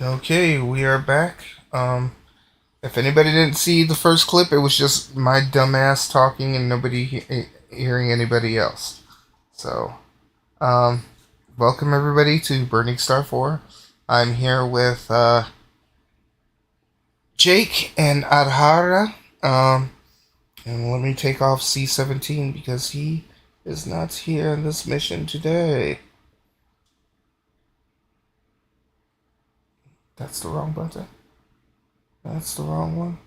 Okay, we are back. If anybody didn't see the first clip, it was just my dumbass talking and nobody hearing anybody else. So, um, welcome everybody to Burningstar 4. I'm here with Jake and Adhara. And let me take off C-17 because he is not here in this mission today. That's the wrong button. That's the wrong one.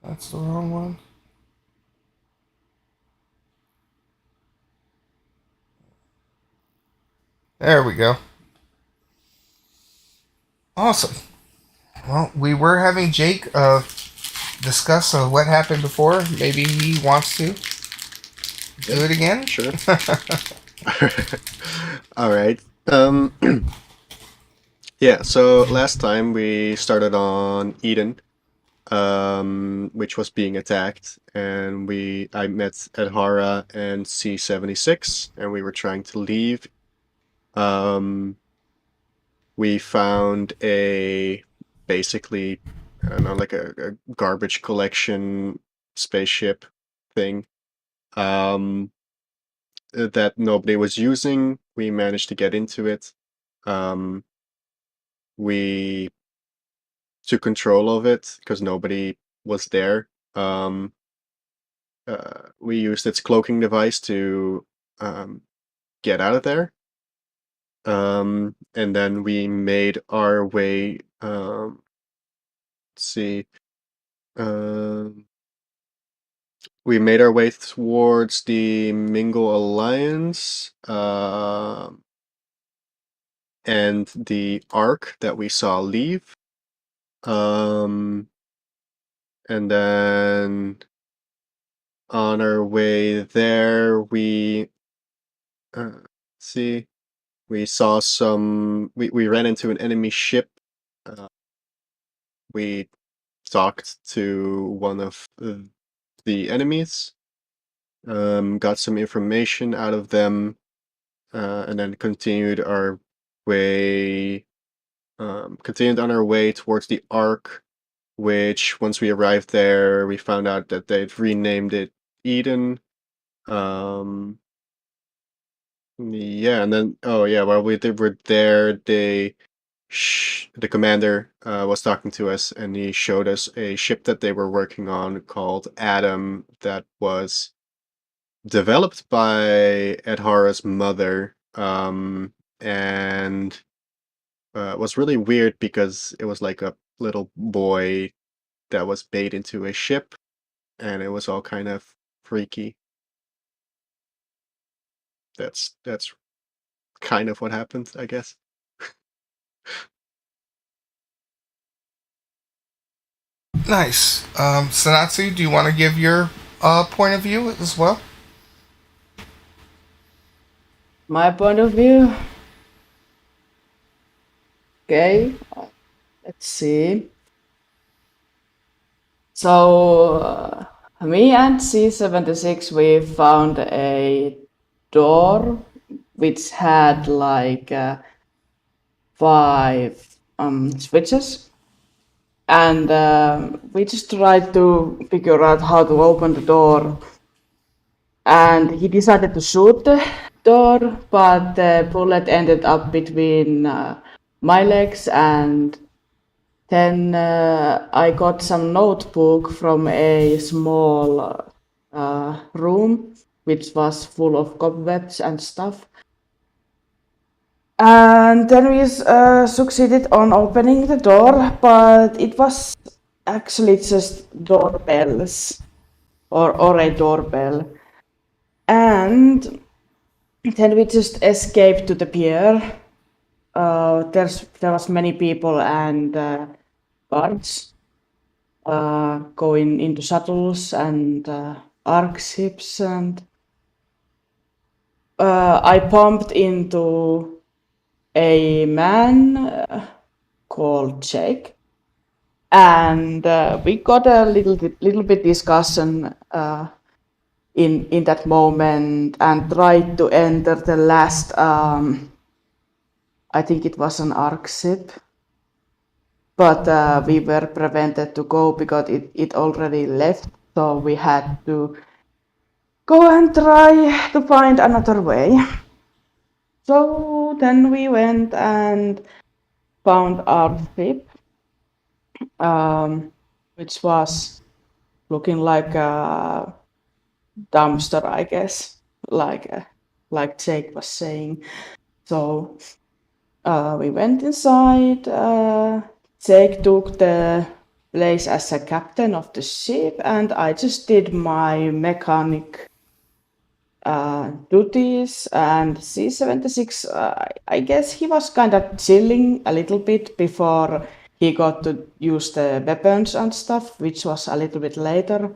That's the wrong one. There we go. Awesome. Well, we were having Jake discuss what happened before. Maybe he wants to do Yeah, it again. sure. All right. Yeah, so last time we started on Eden, which was being attacked, and I met Edhara and C-76, and we were trying to leave. Um, we found basically, I don't know, like a garbage collection spaceship thing. Um, that nobody was using. We managed to get into it. Um, we took control of it because nobody was there. Um, we used its cloaking device to um, get out of there. And then we made our way. Let's see. Um, we made our way towards the Mingle Alliance. And the arc that we saw leave. Um, and then on our way there, see, we saw we ran into an enemy ship. Uh, we talked to one of the enemies, got some information out of them, and then way, continued on our way towards the Ark, which once we arrived there, we found out that they'd renamed it Eden. Um, yeah, and then oh yeah, while were there, the commander was talking to us, and he showed us a ship that they were working on called Adam that was developed by Edhara's mother, and was really weird because it was like a little boy that was made into a ship, and it was all kind of freaky. That's kind of what happened, I guess. Nice. Sanatsu, do you want to give your point of view as well? My point of view, okay, let's see. So, me and C-76, we found a door which had like 5 switches, and we just tried to figure out how to open the door. And he decided to shoot the door, but the bullet ended up between my legs, and then I got some notebook from a small room which was full of cobwebs and stuff. And then we succeeded on opening the door, but it was actually just doorbells or a doorbell. And then we just escaped to the pier. There was many people and guards going into shuttles and arc ships, and I bumped into a man called Jake, and we got a little bit discussion in that moment, and tried to enter the last I think it was an arc ship, but we were prevented to go because it already left, so we had to go and try to find another way. So then we went and found our ship, which was looking like a dumpster, I guess, like Jake was saying. So we went inside. Jake took the place as a captain of the ship, and I just did my mechanic duties. And C-76, I guess he was kind of chilling a little bit before he got to use the weapons and stuff, which was a little bit later.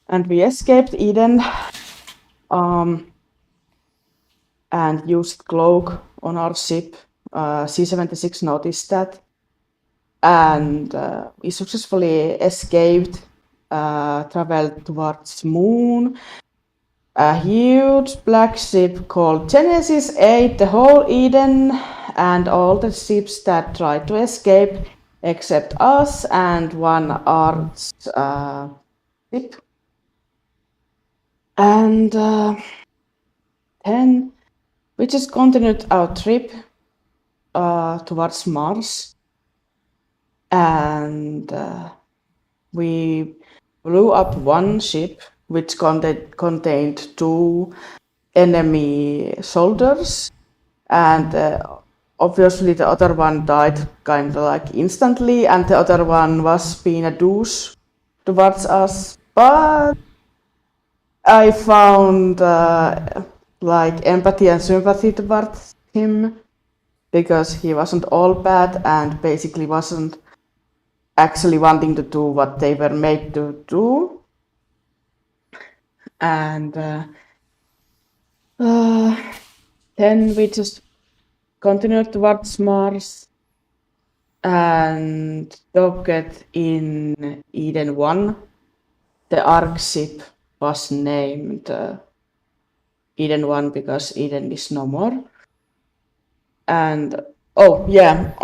And we escaped Eden and used cloak on our ship. C-76 noticed that, and we successfully escaped, traveled towards moon. A huge black ship called Genesis ate the whole Eden and all the ships that tried to escape except us and one arch ship. And then we just continued our trip towards Mars, and we blew up one ship which contained two enemy soldiers, and obviously the other one died kind of like instantly, and the other one was being a douche towards us. But I found like empathy and sympathy towards him because he wasn't all bad and basically wasn't actually wanting to do what they were made to do. And then we just continued towards Mars and docked in Eden 1. The Ark ship was named Eden 1 because Eden is no more. And oh yeah,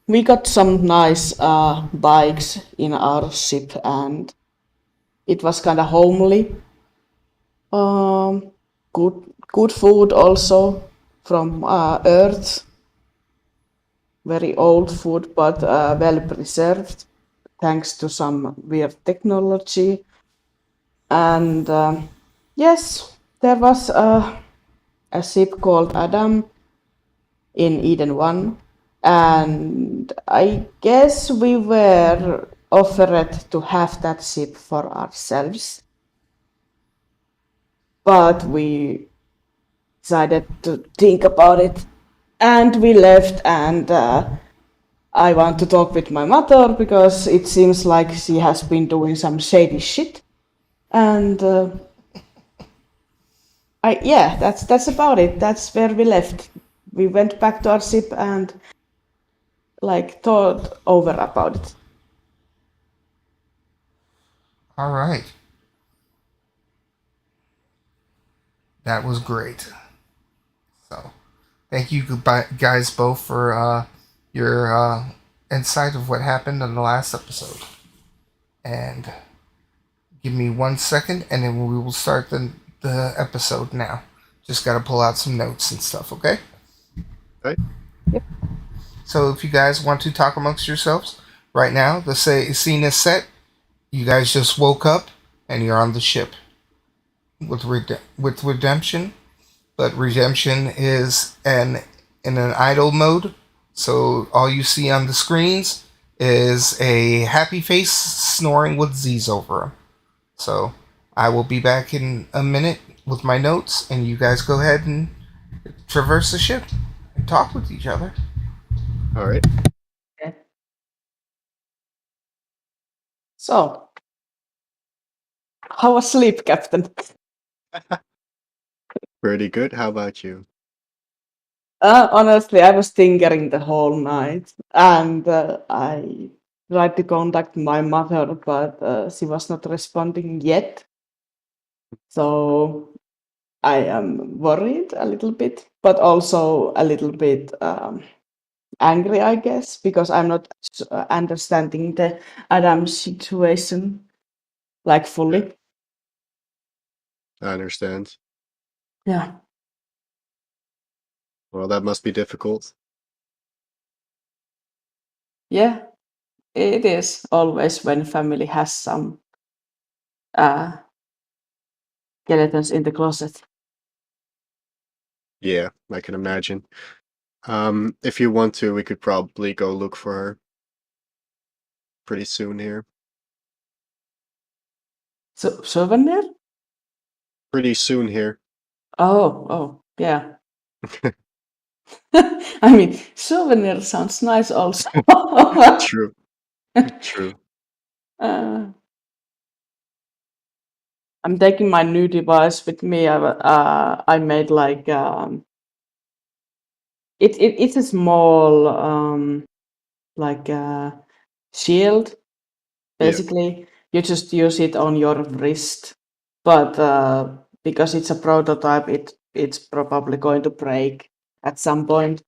we got some nice bikes in our ship, and it was kind of homely. Good food also from Earth. Very old food, but well preserved, thanks to some weird technology. And yes, there was a ship called Adam in Eden 1, and I guess we were offered to have that ship for ourselves, but we decided to think about it, and we left. And I want to talk with my mother because it seems like she has been doing some shady shit, and yeah, that's about it. That's where we left. We went back to our ship and like thought over about it. All right. That was great. So, thank you guys both for your insight of what happened in the last episode. And give me 1 second, and then we will start the episode now. Just got to pull out some notes and stuff, okay? Right. Yep. So if you guys want to talk amongst yourselves right now, the scene is set. You guys just woke up and you're on the ship with redemption, but redemption is in an idle mode. So all you see on the screens is a happy face snoring with Z's over him. So I will be back in a minute with my notes, and you guys go ahead and traverse the ship and talk with each other. All right. Okay. So, how was sleep, Captain? Pretty good. How about you? Honestly, I was tinkering the whole night, and I tried to contact my mother, but she was not responding yet. So I am worried a little bit, but also a little bit angry, I guess, because I'm not understanding the Adam's situation like fully. I understand. Yeah. Well, that must be difficult. Yeah, it is always when family has some skeletons in the closet. Yeah, I can imagine. If you want to, we could probably go look for her pretty soon here. So souvenir? Pretty soon here. Oh, yeah. I mean, souvenir sounds nice also. True, true. uh, I'm taking my new device with me. I made like it's a small like shield. Yeah, Basically, you just use it on your wrist, but because it's a prototype, it's probably going to break at some point.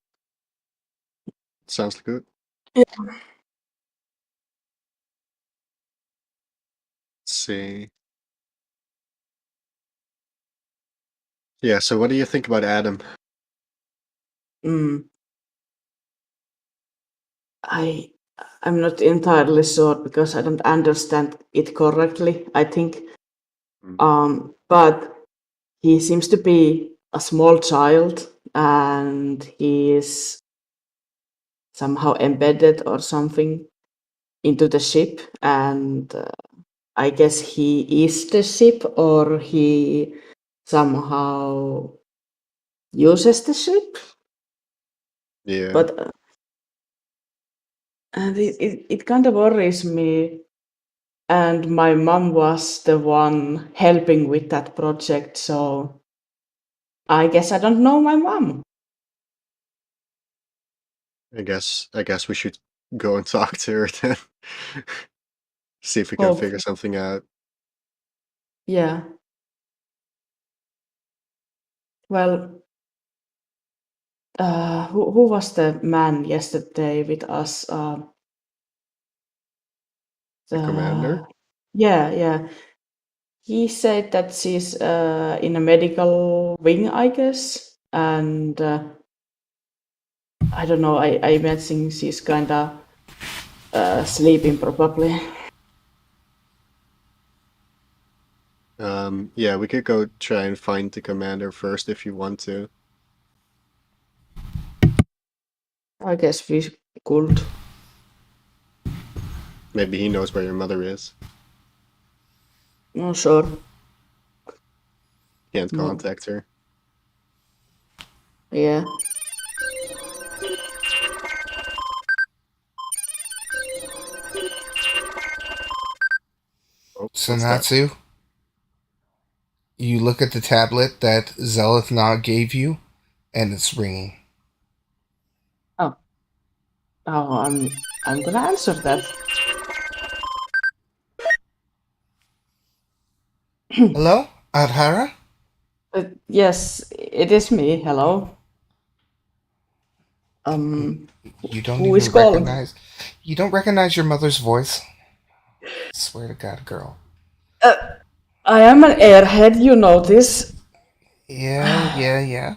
sounds good. Yeah. Let's see. Yeah, so what do you think about Adam? Mm, I I'm not entirely sure because I don't understand it correctly, I think. Mm, But he seems to be a small child and he is somehow embedded or something into the ship. And I guess he is the ship or he somehow uses the ship. yeah, But and it kind of worries me. And my mom was the one helping with that project. So I guess I don't know my mom. I guess we should go and talk to her then. See if we can figure Hopefully. something out. Yeah. Well, who was the man yesterday with us? The commander? Yeah. He said that she's in a medical wing, I guess, and I don't know. I imagine she's kind of sleeping probably. Yeah, we could go try and find the commander first if you want to. I guess we could. Maybe he knows where your mother is. No, sure. Can't No. contact her. Yeah. Oh, what's that? Sanatsu, you look at the tablet that Zelithna gave you, and it's ringing. Oh. Oh, I'm gonna answer that. Hello, Adhara? Yes, it is me. Hello. Um, You don't who is even calling? recognize. You don't recognize your mother's voice? Swear to God, girl. I am an airhead, you know this. Yeah.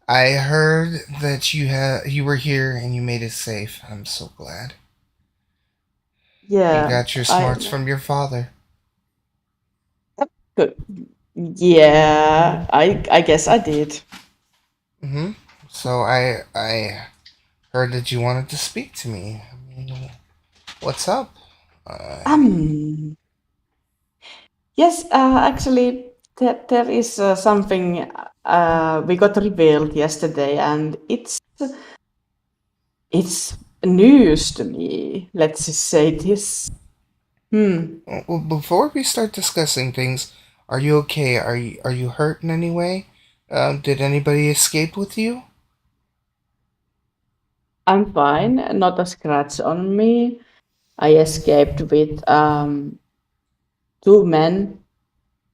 I heard that you were here and you made it safe. I'm so glad. You Yeah, got your smarts from your father. good. Yeah, I guess I did. Mm-hmm. So I heard that you wanted to speak to me. I mean, what's up? Uh, Um, yes, actually, there is something we got revealed yesterday, and it's news to me. Let's just say this. well, before we start discussing things, are you okay? Are you hurt in any way? Did anybody escape with you? I'm fine, not a scratch on me. I escaped with two men.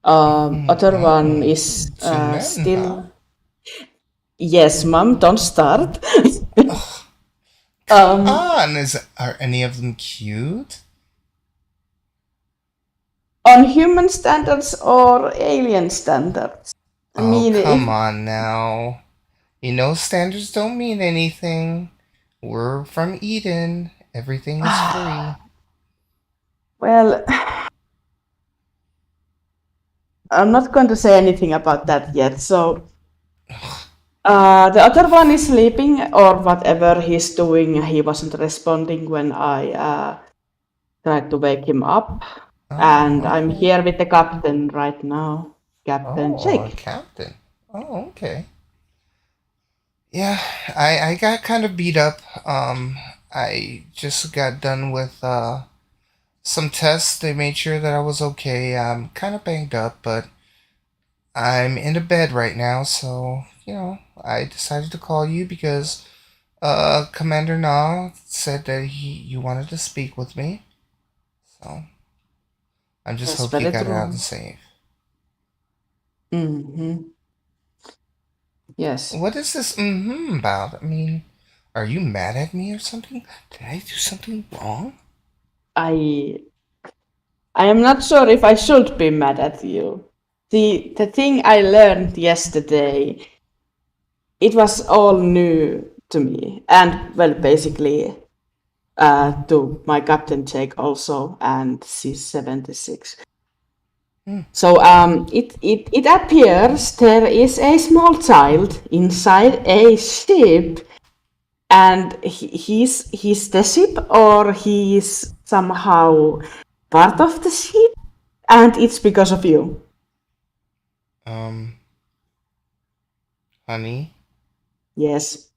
Other one Oh, is two men, huh? still. Yes, mom, don't start. Come um, on, are any of them cute? on human standards or alien standards? I Oh, mean, come if on now. You know standards don't mean anything. We're from Eden. Everything is free. well, I'm not going to say anything about that yet. So, the other one is sleeping or whatever he's doing. He wasn't responding when I tried to wake him up. And Oh, I'm okay. here with the captain right now, Captain Oh, a Jake. captain. Oh, okay. Yeah, I got kind of beat up. I just got done with some tests. They made sure that I was okay. I'm kind of banged up, but I'm in a bed right now, so I decided to call you because Commander Na said that you wanted to speak with me. So I just That's hope you very got out of the true. safe. Hmm. Yes. What is this about? I mean, are you mad at me or something? Did I do something wrong? I I am not sure if I should be mad at you. The thing I learned yesterday, it was all new to me, and well, basically, to my Captain Jake also, and C-76. Hmm. So it appears there is a small child inside a ship, and he's the ship, or he's somehow part of the ship, and it's because of you. Um, honey, Yes,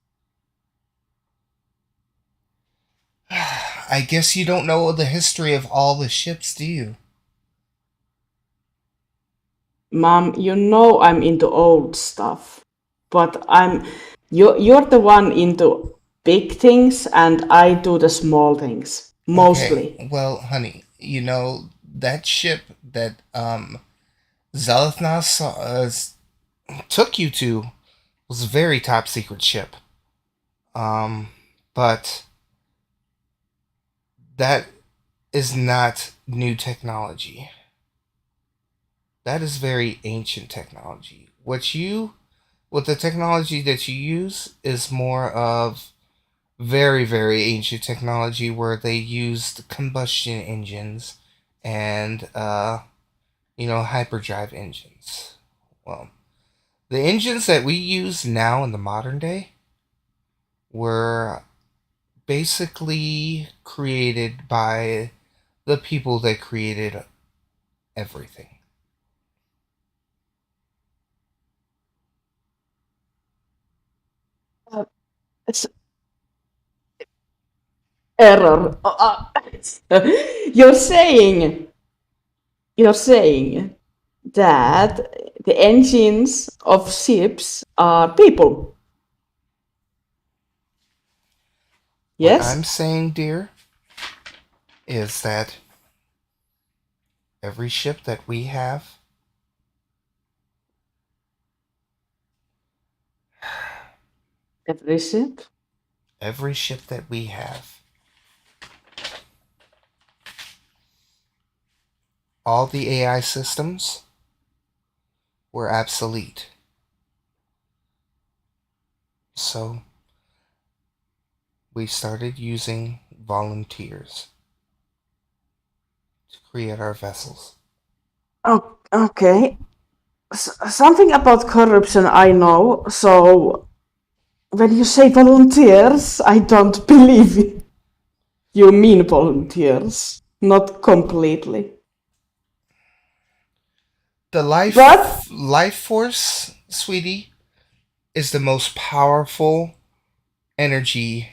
I guess you don't know the history of all the ships, do you? mom, you know I'm into old stuff, but you're the one into big things, and I do the small things Okay, mostly. well, honey, that ship that Zelithnos took you to was a very top secret ship. Um, but that is not new technology. That is very ancient technology. What the technology that you use is more of very, very ancient technology where they used combustion engines and, hyperdrive engines. Well, the engines that we use now in the modern day were basically created by the people that created everything. Uh, it's error. You're saying you're saying that the engines of ships are people. What I'm Yes? saying, dear, is that every ship that we have, Every ship? every ship that we have, all the AI systems were obsolete. So we started using volunteers to create our vessels. Oh, okay. Something about corruption I know, so when you say volunteers, I don't believe it. You mean volunteers, not completely. The But life force, sweetie, is the most powerful energy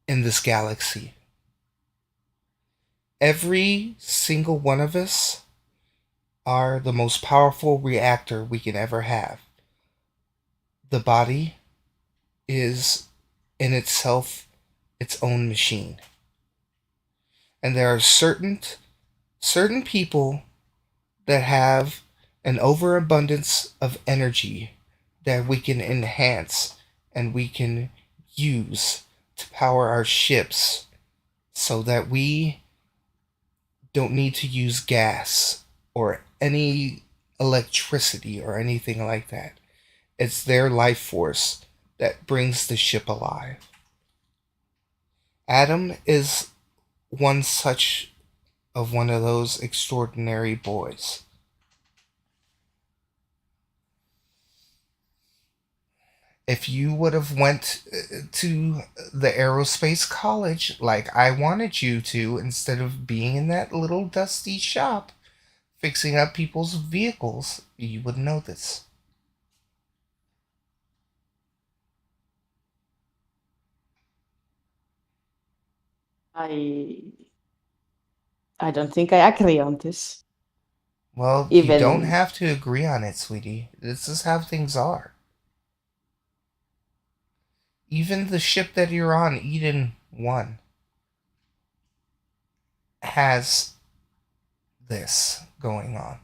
in this galaxy. Every single one of us are the most powerful reactor we can ever have. The body is in itself its own machine. And there are certain people that have an overabundance of energy that we can enhance and we can use to power our ships so that we don't need to use gas or any electricity or anything like that. It's their life force that brings the ship alive. Adam is one of those extraordinary boys. If you would have went to the aerospace college like I wanted you to, instead of being in that little dusty shop fixing up people's vehicles, you would know this. I I don't think I agree on this. Well, you don't Even have to agree on it, sweetie. This is how things are. Even the ship that you're on, Eden 1, has this going on.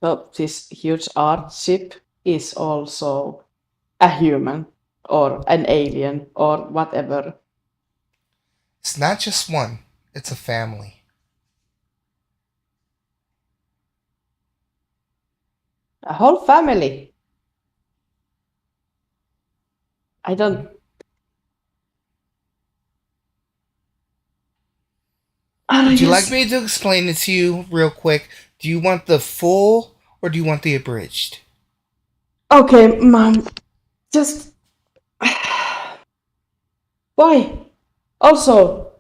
so this huge art ship is also a human or an alien or whatever. It's not just one, it's a family. A whole family. I don't. Are Would you you like me to explain it to you real quick? Do you want the full or do you want the abridged? okay, mom? Just why? Also,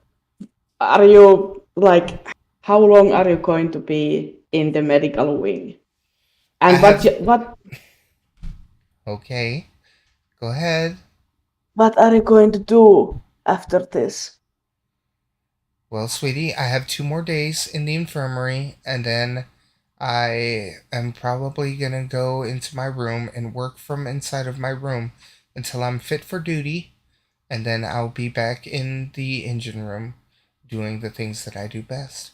are you like? How long are you going to be in the medical wing? I And have. Okay, go ahead. what are you going to do after this? Well, sweetie, I have 2 more days in the infirmary, and then I am probably gonna go into my room and work from inside of my room until I'm fit for duty, and then I'll be back in the engine room doing the things that I do best.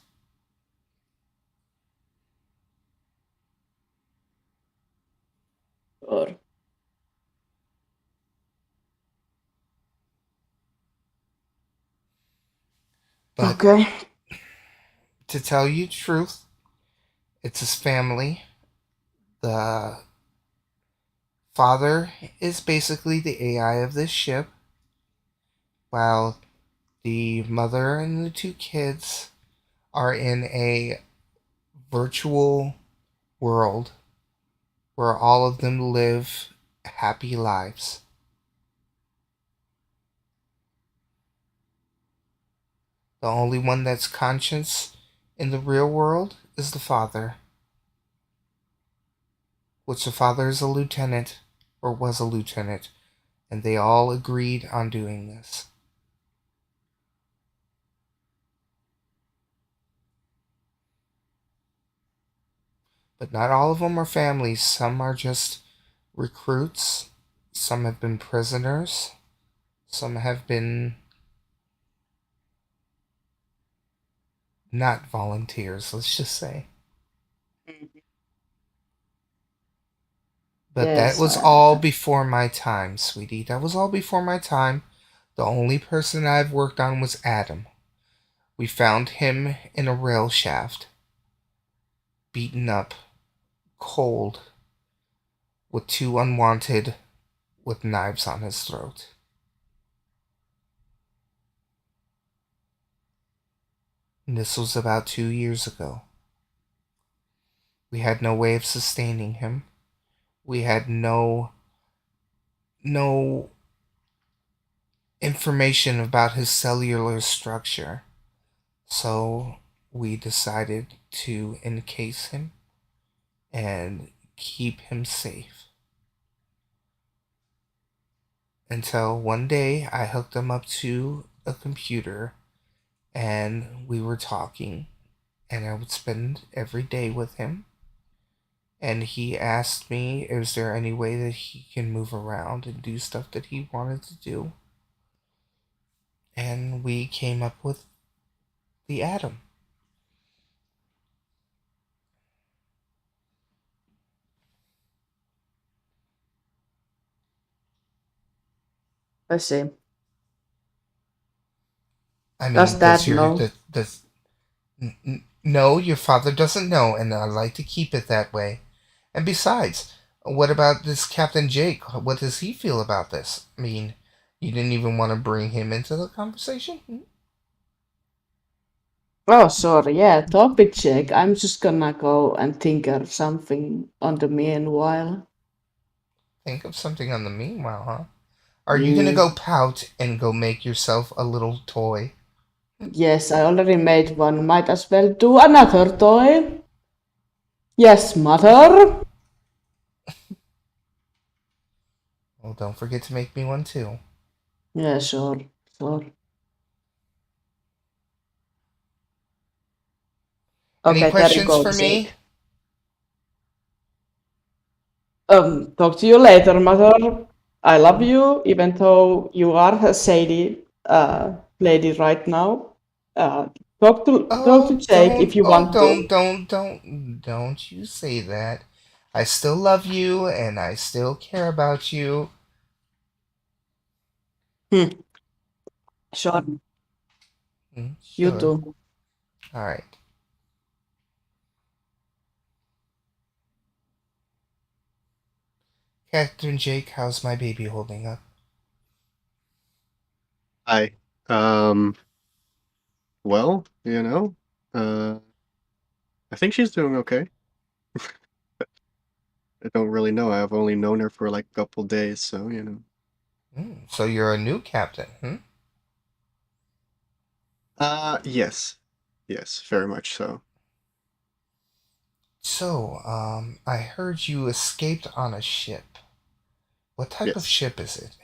Or But okay, to tell you the truth, it's his family. The father is basically the AI of this ship, while the mother and the 2 kids are in a virtual world where all of them live happy lives. The only one that's conscious in the real world is the father, which the father is a lieutenant, or was a lieutenant, and they all agreed on doing this. But not all of them are families. Some are just recruits, some have been prisoners, some have been not volunteers, let's just say. But that yes, was all before my time, sweetie. That was all before my time. The only person I've worked on was Adam. We found him in a rail shaft, beaten up, cold, with 2 unwanted with knives on his throat. And this was about 2 years ago. We had no way of sustaining him. We had no information about his cellular structure. So we decided to encase him and keep him safe. Until one day I hooked him up to a computer and we were talking, and I would spend every day with him. And he asked me, is there any way that he can move around and do stuff that he wanted to do? And we came up with the Atom. I see. I Does mean, Dad know? no, your father doesn't know, and I like to keep it that way. And besides, what about this Captain Jake? What does he feel about this? I mean, you didn't even want to bring him into the conversation? Oh, sorry. Yeah, talk with Jake. I'm just gonna go and think of something on the meanwhile. Think of something on the meanwhile, huh? Are you gonna Mm, go pout and go make yourself a little toy? yes, I already made one. Might as well do another toy. Yes, mother. Well, don't forget to make me one too. Yeah, sure, sure. Any Okay, there you questions go, for me? Jake. Talk to you later, mother. I love you, even though you are a shady lady right now. Uh, talk to Jake if you want to. Don't you say that. I still love you and I still care about you. Hmm, sure, you Sure. too. All right. Captain Jake, how's my baby holding up? Hi. Um, well, uh, I think she's doing okay. I don't really know. I've only known her for like a couple days, so. So you're a new captain, hmm? Yes. Yes, very much so. So, I heard you escaped on a ship. What type of Yes. ship is it?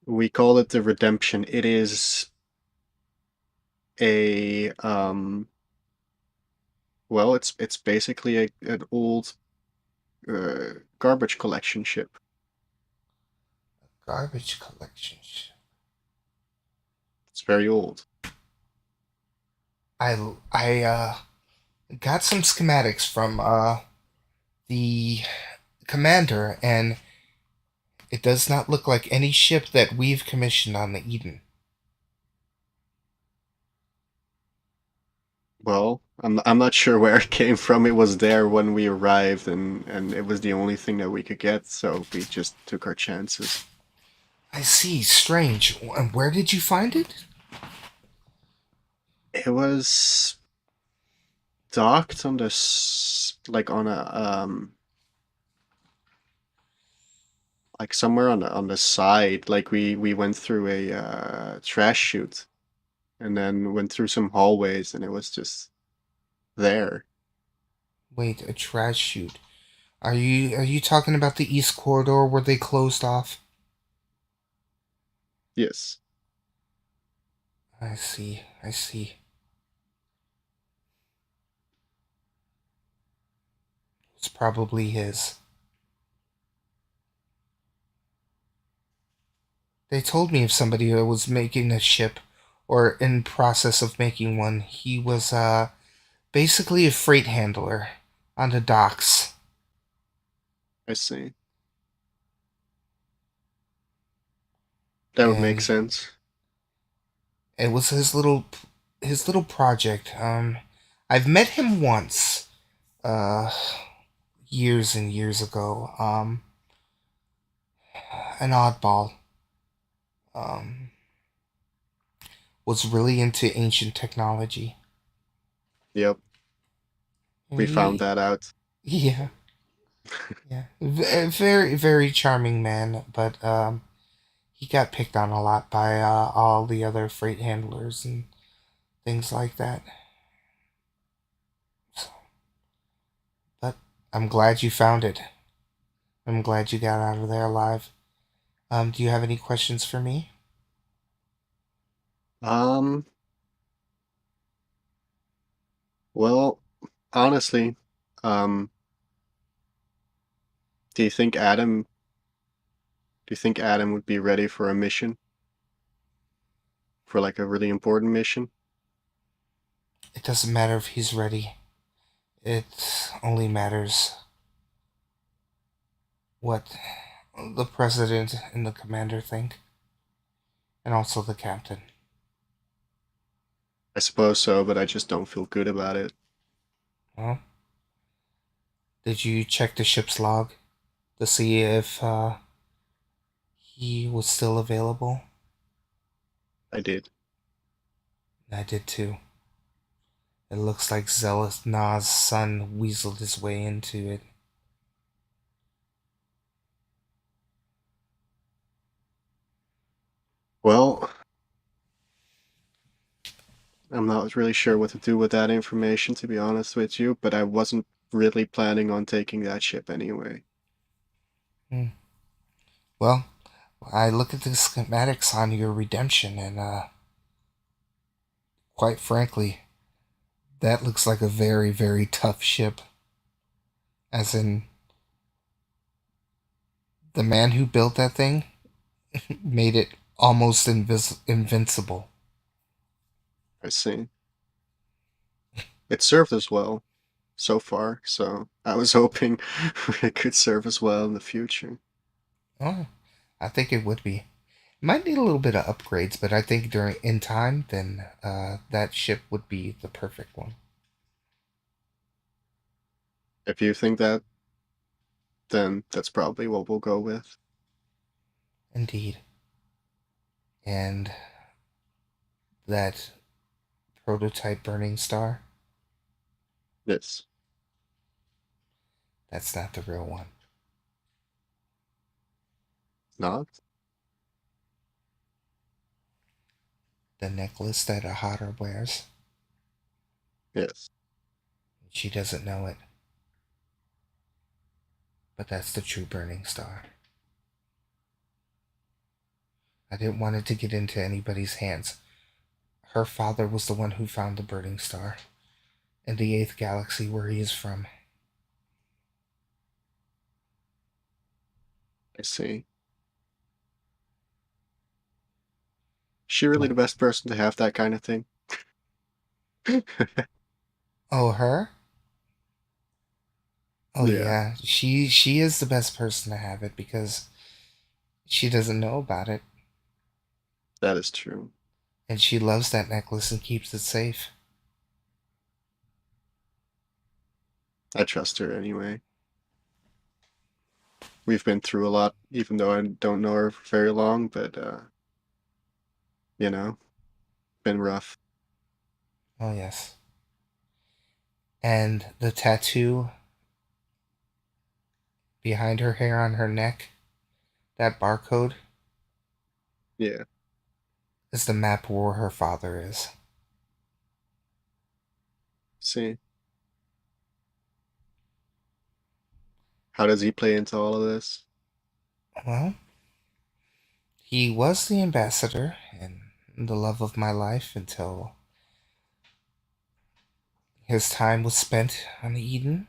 We call it the Redemption. It is a well, it's basically an old garbage collection ship. Garbage collection ship. It's very old. I got some schematics from the commander, and it does not look like any ship that we've commissioned on the Eden. Well, I'm not sure where it came from. It was there when we arrived, and it was the only thing that we could get, so we just took our chances. I see. Strange. And where did you find it? It was docked on like on a like somewhere on the side. Like we went through a trash chute and then went through some hallways, and it was just there. Wait, a trash chute. Are you talking about the East Corridor where they closed off? Yes, I see. I see. It's probably his. They told me of somebody who was making a ship or in process of making one. He was basically a freight handler on the docks. I see. That would make And sense. it was his little project. I've met him once, uh, years and years ago. An oddball. Um, was really into ancient technology. Yep, we found He, that out. yeah, yeah, very very charming man, but he got picked on a lot by all the other freight handlers and things like that. So, but I'm glad you found it. I'm glad you got out of there alive. Do you have any questions for me? Um, well, honestly, um, do you think Adam do you think Adam would be ready for a mission? For like a really important mission? It doesn't matter if he's ready. It only matters what the president and the commander think, and also the captain. I suppose so, but I just don't feel good about it. Well, did you check the ship's log to see if he was still available? I did. I did too. It looks like Zealous Na's son weaseled his way into it. Well, I'm not really sure what to do with that information, to be honest with you, but I wasn't really planning on taking that ship anyway. Hmm. Well, I look at the schematics on your redemption, and quite frankly, that looks like a very, very tough ship. As in, the man who built that thing made it almost invincible. I see. It served as well so far, so I was hoping it could serve as well in the future. Oh, I think it would be. Might need a little bit of upgrades, but I think during in time, then that ship would be the perfect one. If you think that, then that's probably what we'll go with. Indeed. And that prototype Burning Star, Yes. that's not the real one. Not? The necklace that Ahara wears, Yes. she doesn't know it, but that's the true Burning Star. I didn't want it to get into anybody's hands. Her father was the one who found the Burning Star in the 8th galaxy where he is from. I see. Is she really What? the best person to have that kind of thing? Oh, her? Oh Yeah, yeah, she is the best person to have it because she doesn't know about it, that is true. and she loves that necklace and keeps it safe. I trust her anyway. We've been through a lot, even though I don't know her for very long, but you know, been rough. Oh yes, and the tattoo behind her hair on her neck, that barcode, Yeah, is the map where her father is. see. How does he play into all of this? Well, he was the ambassador and the love of my life until his time was spent on Eden.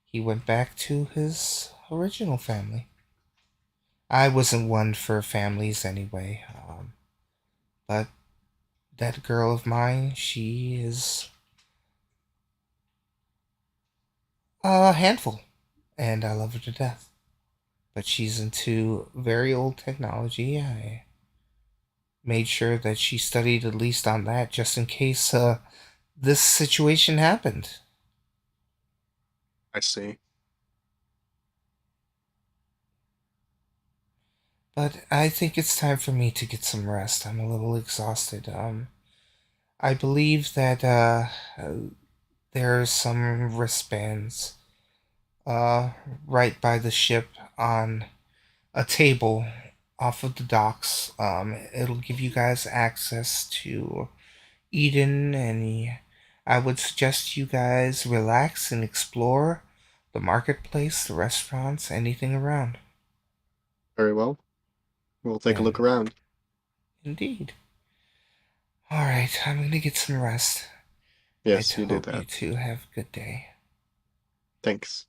He went back to his original family. I wasn't one for families anyway, but that girl of mine, she is a handful, and I love her to death. But she's into very old technology. I made sure that she studied at least on that just in case this situation happened. I see. But I think it's time for me to get some rest. I'm a little exhausted. I believe that there are some wristbands uh, right by the ship on a table off of the docks. It'll give you guys access to Eden, and I would suggest you guys relax and explore the marketplace, the restaurants, anything around. Very well. We'll take a look And around. indeed. Alright, I'm gonna get some rest. I Yes, you do hope you that. two have a good day. Thanks.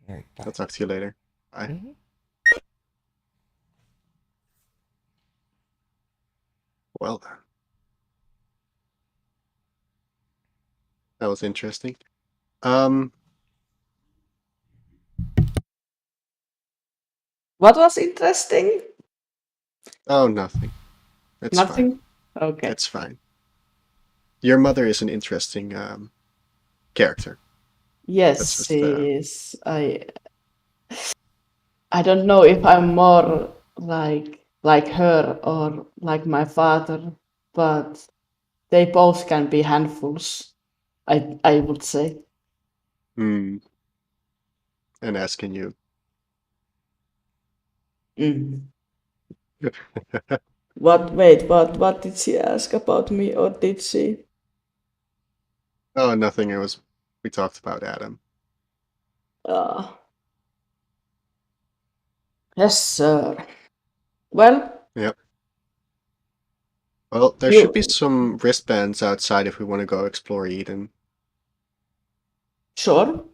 Alright, I'll bye. talk to you later. Bye. Mhm. Well, then. That was interesting. Um, What was interesting? Oh, nothing. It's fine. Nothing? Okay. It's fine. Your mother is an interesting character. Yes, That's just she is. I don't know if I'm more like her or like my father, but they both can be handfuls. I would say. and asking you. Mm. What? Wait. What did she ask about me, or did she? Oh, nothing. We talked about Adam. Uh, yes, sir. Well, Yep. Well, there should be you some wristbands outside if we want to go explore Eden. sure?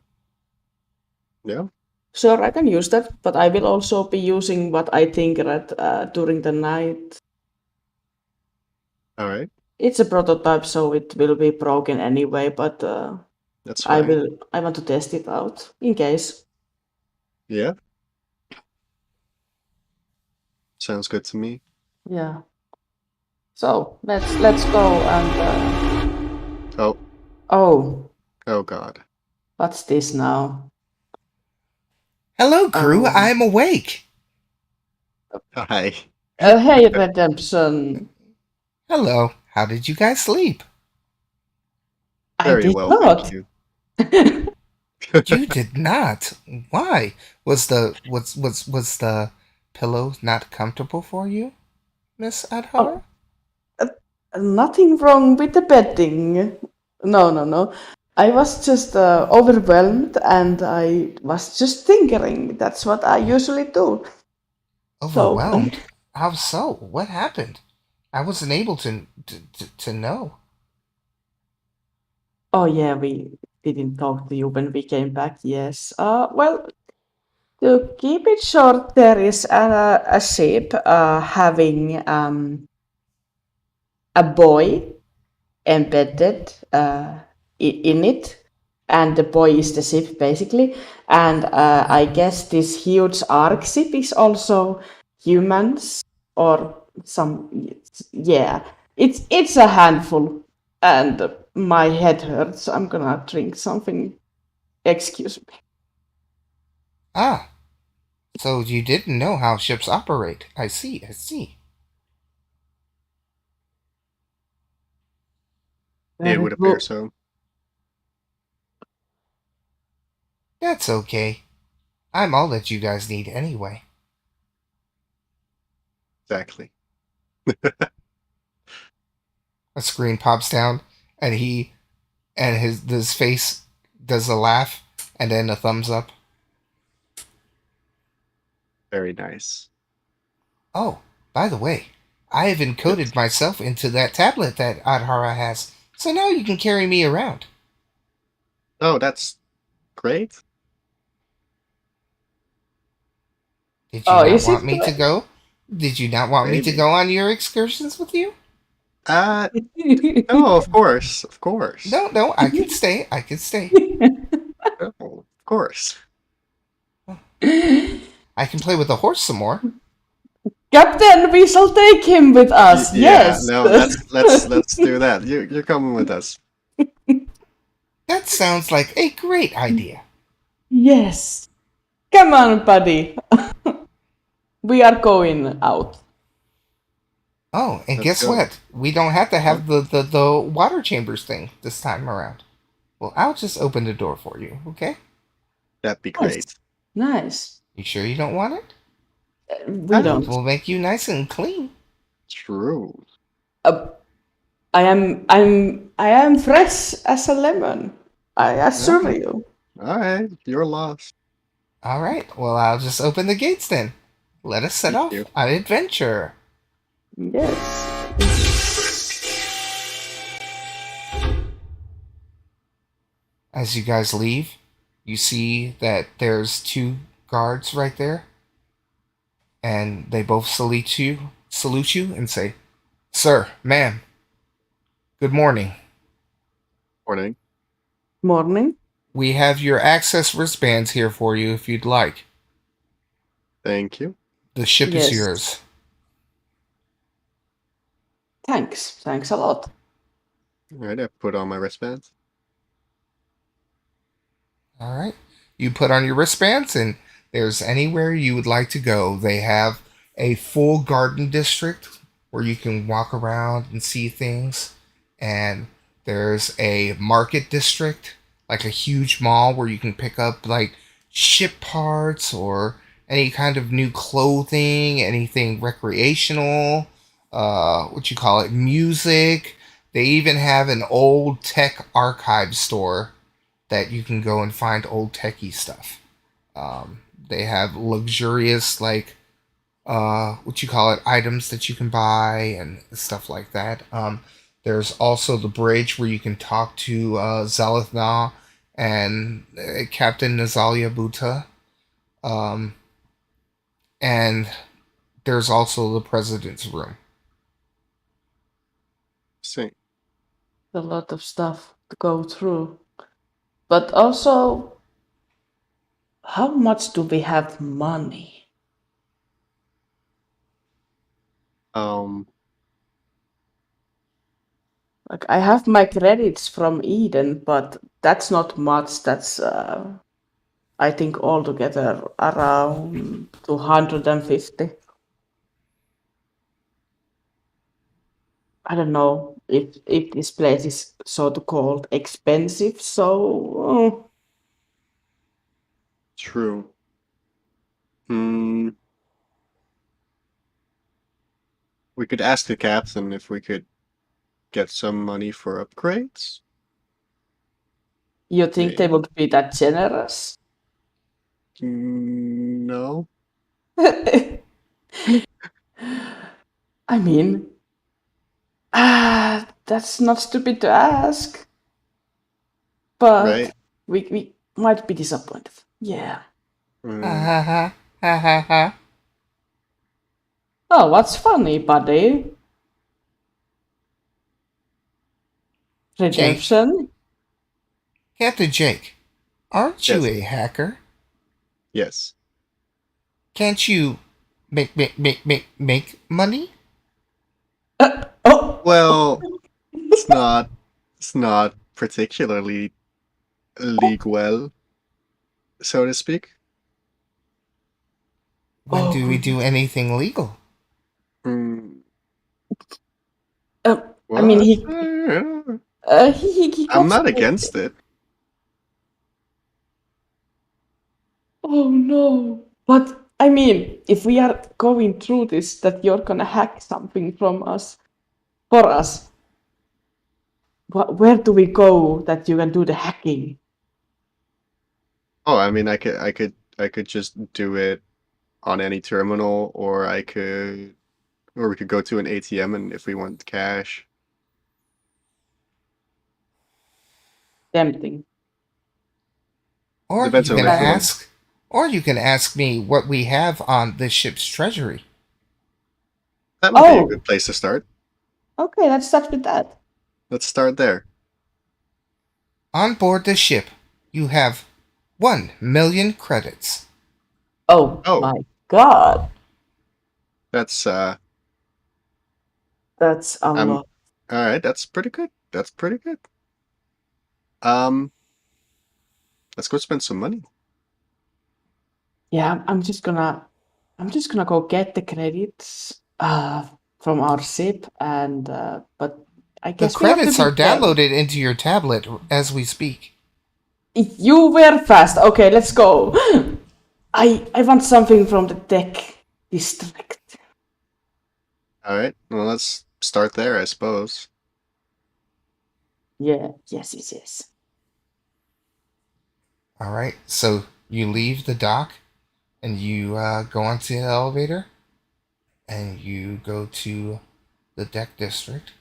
Yeah. Sure, I can use that, but I will also be using what I think at during the night. All right. It's a prototype, so it will be broken anyway, but That's I fine. will. I want to test it out in case. Yeah. Sounds good to me. Yeah. So let's go and. Oh. Oh, Oh God. what's this now? Hello, crew. Oh, I'm awake. Hi. hey, Redemption. Hello. How did you guys sleep? I Very did well, thank not. you. You did not. Why? Was the pillow not comfortable for you, Miss Adhara? Oh, uh, nothing wrong with the bedding. No, no, no. I was just overwhelmed and I was just tinkering. That's what I usually do. So, Overwhelmed? How so? What happened? I wasn't able to know. oh yeah, we didn't talk to you when we came back. Yes. Well, to keep it short, there is a ship having a boy embedded in it, and the boy is the ship basically. And I guess this huge arc ship is also humans or some. Yeah, it's a handful, and my head hurts. I'm gonna drink something. Excuse me. Ah, so you didn't know how ships operate. I see, I see. It Very would appear cool. so. That's okay. I'm all that you guys need anyway. Exactly. A screen pops down, and his face does a laugh, and then a thumbs up. Very nice. Oh, by the way, I have Yes. encoded myself into that tablet that Adhara has, so now you can carry me around. Oh, that's great. Did you Oh, not is want it me to go? Did you not want me to Maybe. go on your excursions with you? Uh, great? no, of course. Of course. No, no, I can stay. I can stay. Oh, of course. I can play with the horse some more. Captain, we shall take him with us. Yeah, Yes. no, let's do that. You're coming with us. That sounds like a great idea. Yes. Come on, buddy. We are going out. Oh, and Let's guess go. what? We don't have to What? have the water chambers thing this time around. Well, I'll just open the door for you, okay? That'd be Nice. great. Nice. You sure you don't want it? We don't. We'll make you nice and clean. True. Uh, I am fresh as a lemon. I assure Okay. you. All right. You're lost. All right, well, I'll just open the gates then. Let us set Thank off you. on adventure. Yes. As you guys leave, you see that there's two guards right there, and they both salute you, and say, "Sir, ma'am, good morning. Morning. Morning. We have your access wristbands here for you if you'd like." Thank you. The ship is Yes. yours. Thanks a lot. All right, I put on my wristbands. All right. You put on your wristbands, and there's anywhere you would like to go. They have a full garden district where you can walk around and see things. And there's a market district, like a huge mall where you can pick up like ship parts or any kind of new clothing, anything recreational, what you call it, music. They even have an old tech archive store that you can go and find old techie stuff. They have luxurious, like, what you call it, items that you can buy and stuff like that. There's also the bridge where you can talk to Zalithna and Captain Nazalia Buta. Um, and there's also the president's room. See. A lot of stuff to go through. But also, how much do we have money? Like, I have my credits from Eden, but that's not much. That's, I think, altogether around 250. I don't know if this place is so-called expensive, so True. Hmm. We could ask the captain if we could get some money for upgrades. you think they Maybe. would be that generous? No. I mean, that's not stupid to ask, but Right. we might be disappointed. Yeah. Ha Mm, ha ha ha ha ha. Oh, what's funny, buddy? Jake, Redemption? Captain Jake, aren't you yes. a hacker? Yes. Can't you make money? Oh! Well, it's not particularly legal, so to speak. When Oh, do we do goodness. anything legal? Mm, I mean, what? he I'm got not some. against it. Oh no. But I mean, if we are going through this, that you're gonna hack something from us, for us, where do we go that you can do the hacking? Oh, I mean, I could just do it on any terminal, or we could go to an ATM and if we want cash. Tempting. Or Depends you on can which Uh, one. ask, or you can ask me what we have on the ship's treasury. That would be a oh, good place to start. okay, let's start with that. Let's start there. On board the ship, you have 1 million credits. Oh Oh, my god, that's that's a I'm lot. all right. That's pretty good. That's pretty good. Um, let's go spend some money. Yeah, I'm just gonna go get the credits from our ship, and but I The guess we have to credits be are careful. downloaded into your tablet as we speak. You were fast. Okay, let's go. I want something from the tech district. All right. Well, let's start there, I suppose. Yeah, yes. All right, so you leave the dock and you go onto the elevator and you go to the deck district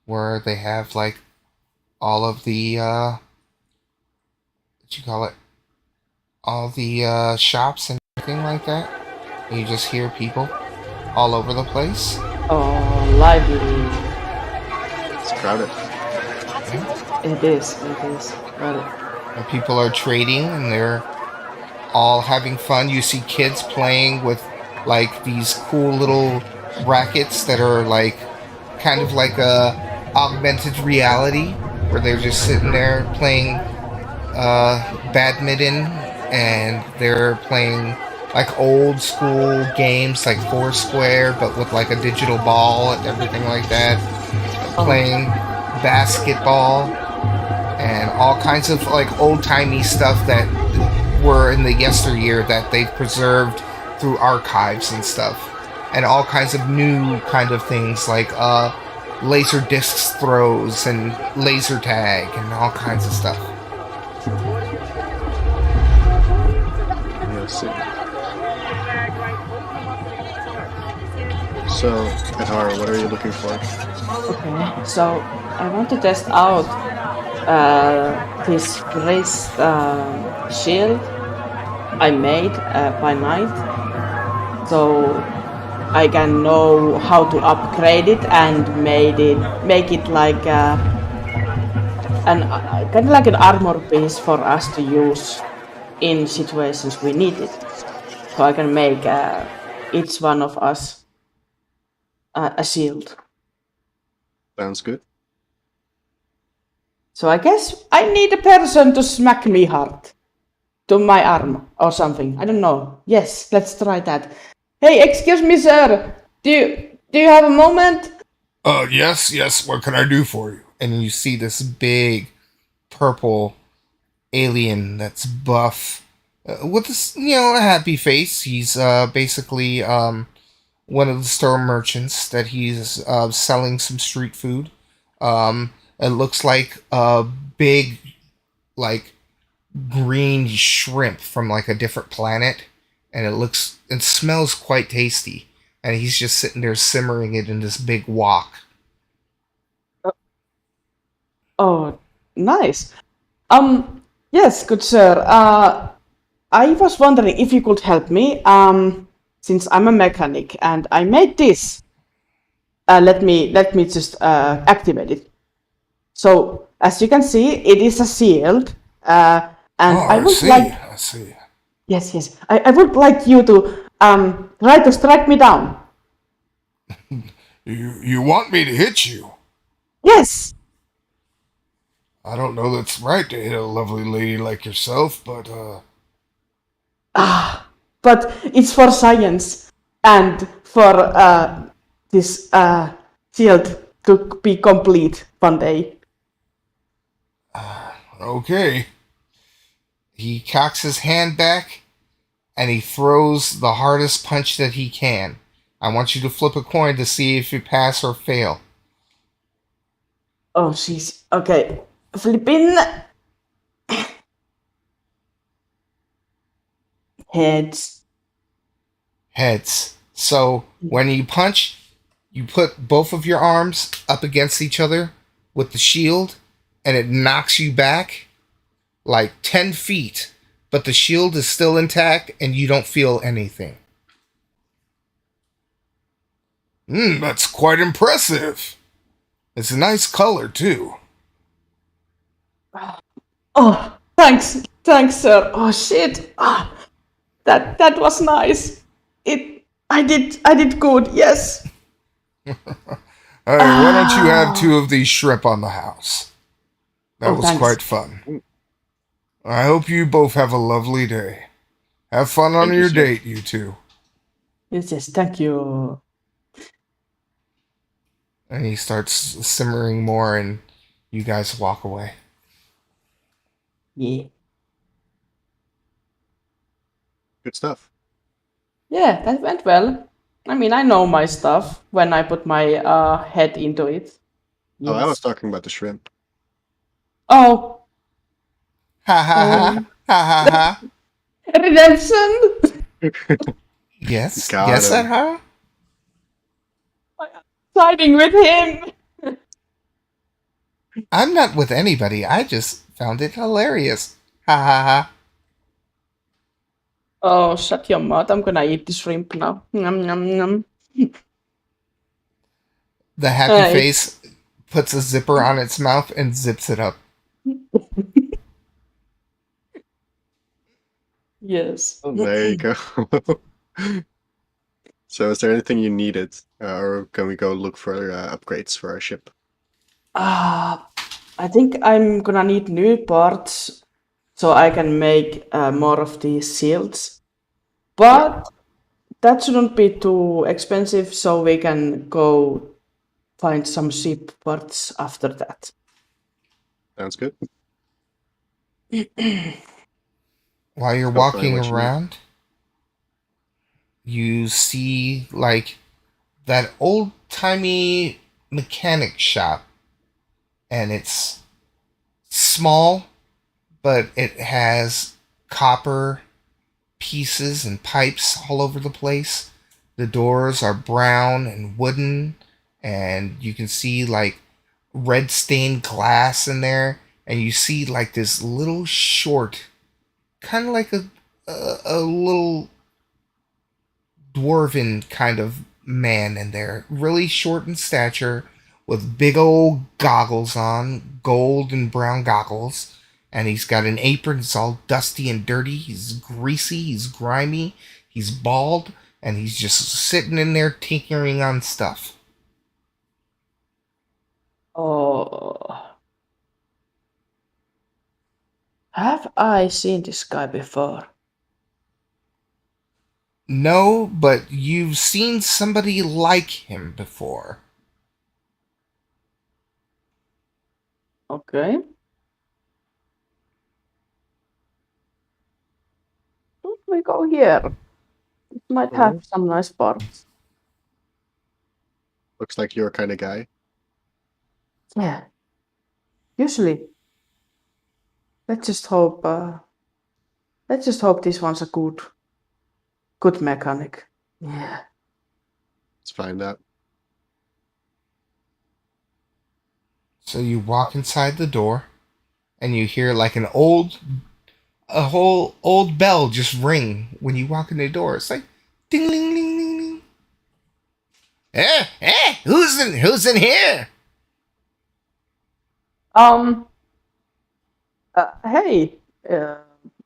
where they have like all of the what you call it, all the shops and everything like that. And you just hear people all over the place. Oh, lively. It's crowded. It is. Well, And people are trading and they're all having fun. You see kids playing with like these cool little brackets that are like kind of like a augmented reality where they're just sitting there playing badminton, and they're playing like old school games like Foursquare, but with like a digital ball and everything like that. Oh, Playing basketball and all kinds of like old timey stuff that were in the yesteryear that they've preserved through archives and stuff, and all kinds of new kind of things like laser discs throws and laser tag and all kinds of stuff. Yeah, see. So, Adhara, what are you looking for? okay. So I want to test out this wrist shield I made by night, so I can know how to upgrade it and make it like an kind of like an armor piece for us to use in situations we need it. So I can make each one of us a shield. Sounds good. So I guess I need a person to smack me hard to my arm or something. I don't know. Yes, let's try that. Hey, excuse me, sir. Do you have a moment? Yes, yes. What can I do for you? And you see this big purple alien that's buff, with this, a happy face. He's basically one of the store merchants that he's selling some street food. It looks like a big, like green shrimp from like a different planet, and it smells quite tasty. And he's just sitting there simmering it in this big wok. Oh, nice. Yes, good sir. I was wondering if you could help me. Since I'm a mechanic and I made this. Let me just activate it. So as you can see, it is a shield. And Oh, I I would see. like I see. yes. I would like you to try to strike me down. You want me to hit you? Yes. I don't know that's right to hit a lovely lady like yourself, but Ah, but it's for science and for this shield to be complete one day. okay. He cocks his hand back and he throws the hardest punch that he can. I want you to flip a coin to see if you pass or fail. Oh, she's okay. Flipping heads. Heads. So when you punch, you put both of your arms up against each other with the shield, and it knocks you back like 10 feet, but the shield is still intact and you don't feel anything. That's quite impressive. It's a nice color, too. Oh, thanks, sir. Oh shit. Ah, that was nice. I did good. Yes. Hey, why don't you have two of these shrimp on the house? That Oh, was thanks. quite fun. I hope you both have a lovely day. Have fun on Thank you, your sir. date, you two. Yes. Thank you. And he starts simmering more, and you guys walk away. Yeah. Good stuff. Yeah, that went well. I mean, I know my stuff when I put my head into it. Oh, I was Yes. talking about the shrimp. Oh, Ha ha ha! Ha ha ha! redemption. Yes, Got yes, him. Adhara? Siding with him. I'm not with anybody. I just found it hilarious. Ha ha ha! Oh, shut your mouth. I'm gonna eat the shrimp now. Nom, nom, nom. The happy It's face puts a zipper on its mouth and zips it up. Yes. There you go. So is there anything you needed? Or can we go look for upgrades for our ship? I think I'm gonna need new parts so I can make more of these shields. But that shouldn't be too expensive, so we can go find some ship parts after that. Sounds good. While you're Go find walking what you need. around, you see like that old timey mechanic shop, and it's small, but it has copper pieces and pipes all over the place. The doors are brown and wooden, and you can see like red stained glass in there, and you see like this little short, kind of like a little dwarven kind of man in there, really short in stature, with big old goggles on, gold and brown goggles, and he's got an apron. It's all dusty and dirty. He's greasy. He's grimy. He's bald, and he's just sitting in there tinkering on stuff. Oh, have I seen this guy before? No, but you've seen somebody like him before. Okay. Don't we go here? It might have some nice parts. Looks like your kind of guy. Yeah. Usually, let's just hope. Let's just hope this one's a good mechanic. Yeah. Let's find out. So you walk inside the door, and you hear like a whole old bell just ring when you walk in the door. It's like ding ding ding ding ding. Who's in here? Hey,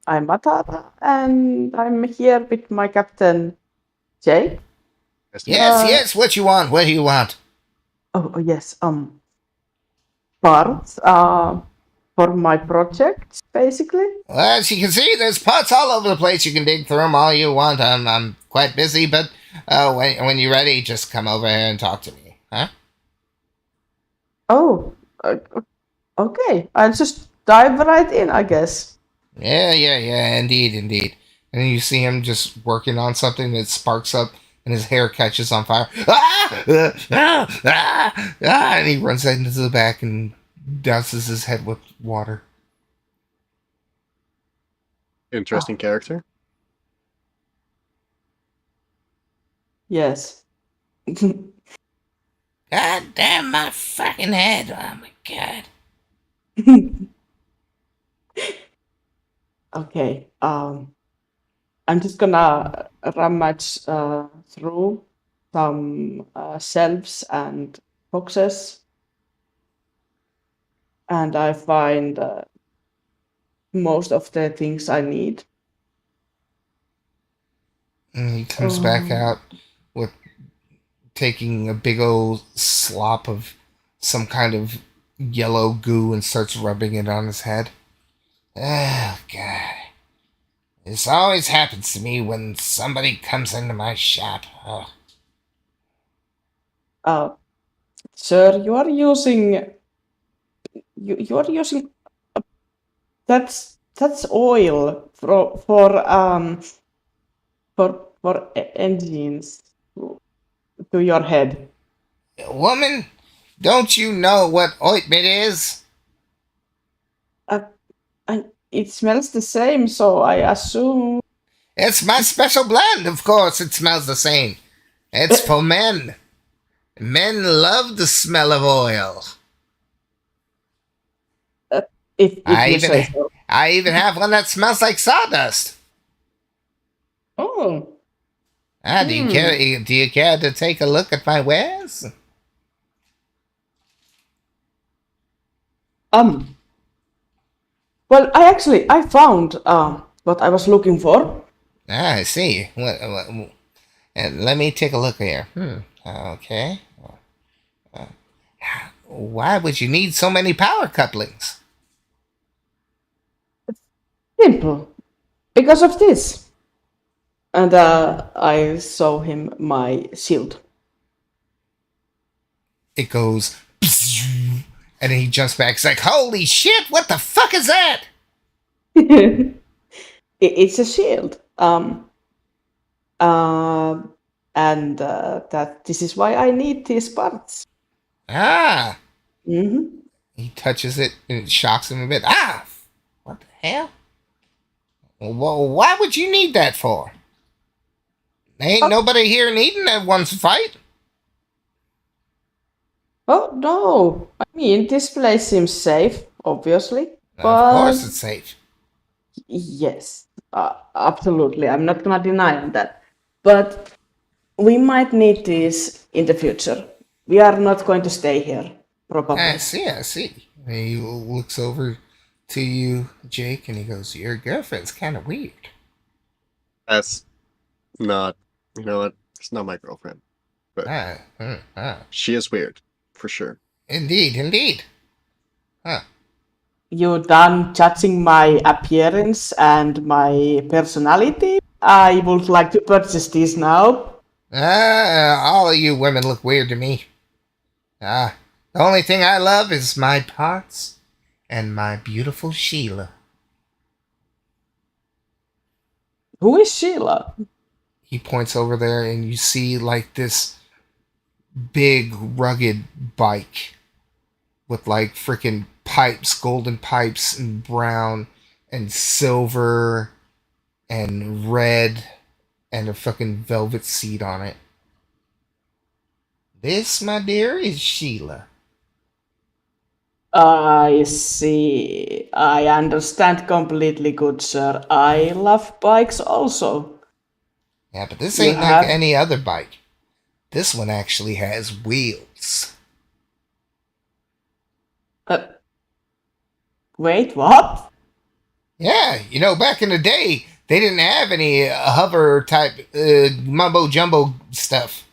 I'm Matara, and I'm here with my captain, Jake. Yes, what you want? What do you want? Oh, yes. Parts. For my project, basically. Well, as you can see, there's pots all over the place. You can dig through them all you want. I'm quite busy, but when you're ready, just come over here and talk to me, huh? Oh, okay. I'll just dive right in, I guess. Yeah, indeed. And then you see him just working on something that sparks up, and his hair catches on fire. And he runs into the back and douses his head with water. Interesting character. Yes. God damn my fucking head! Oh my god. Okay. I'm just gonna rummage through some shelves and boxes, and I find most of the things I need. And he comes back out with taking a big old slop of some kind of yellow goo and starts rubbing it on his head. Oh, God. This always happens to me when somebody comes into my shop. Oh. Sir, you are using that's oil for engines to your head. Woman, don't you know what ointment is? And it smells the same, so I assume. It's my special blend, of course it smells the same. It's for men. Men love the smell of oil. If you say so. I even have one that smells like sawdust. Oh. Do you care to take a look at my wares? Well, I found what I was looking for. Ah, I see. Let me take a look here. Okay. Why would you need so many power couplings? Simple. Because of this. And I show him my shield. It goes, and then he jumps back. It's like, holy shit! What the fuck is that? It's a shield. And that this is why I need these parts. Ah! Mm-hmm. He touches it and it shocks him a bit. Ah! What the hell? Well, why would you need that for? Ain't nobody here in Eden that wants to fight. Oh no! I mean, this place seems safe, obviously. Of course But it's safe. yes, absolutely. I'm not gonna deny that. But we might need this in the future. We are not going to stay here, I probably. see, I see. And he looks over to you, Jake, and he goes, your girlfriend's kind of weird. That's not, you know what? It's not my girlfriend, but she is weird, for sure. Indeed, indeed. Huh. You done judging my appearance and my personality? I would like to purchase these now. All of you women look weird to me. The only thing I love is my parts and my beautiful Sheila. Who is Sheila? He points over there, and you see like this big, rugged bike with like freaking pipes, golden pipes, and brown and silver and red, and a fucking velvet seat on it. This, my dear, is Sheila. I see. I understand completely, good sir. I love bikes also. Yeah, but this You ain't like have. any other bike. This one actually has wheels. Uh, wait, what? Yeah, back in the day, they didn't have any hover type mumbo jumbo stuff.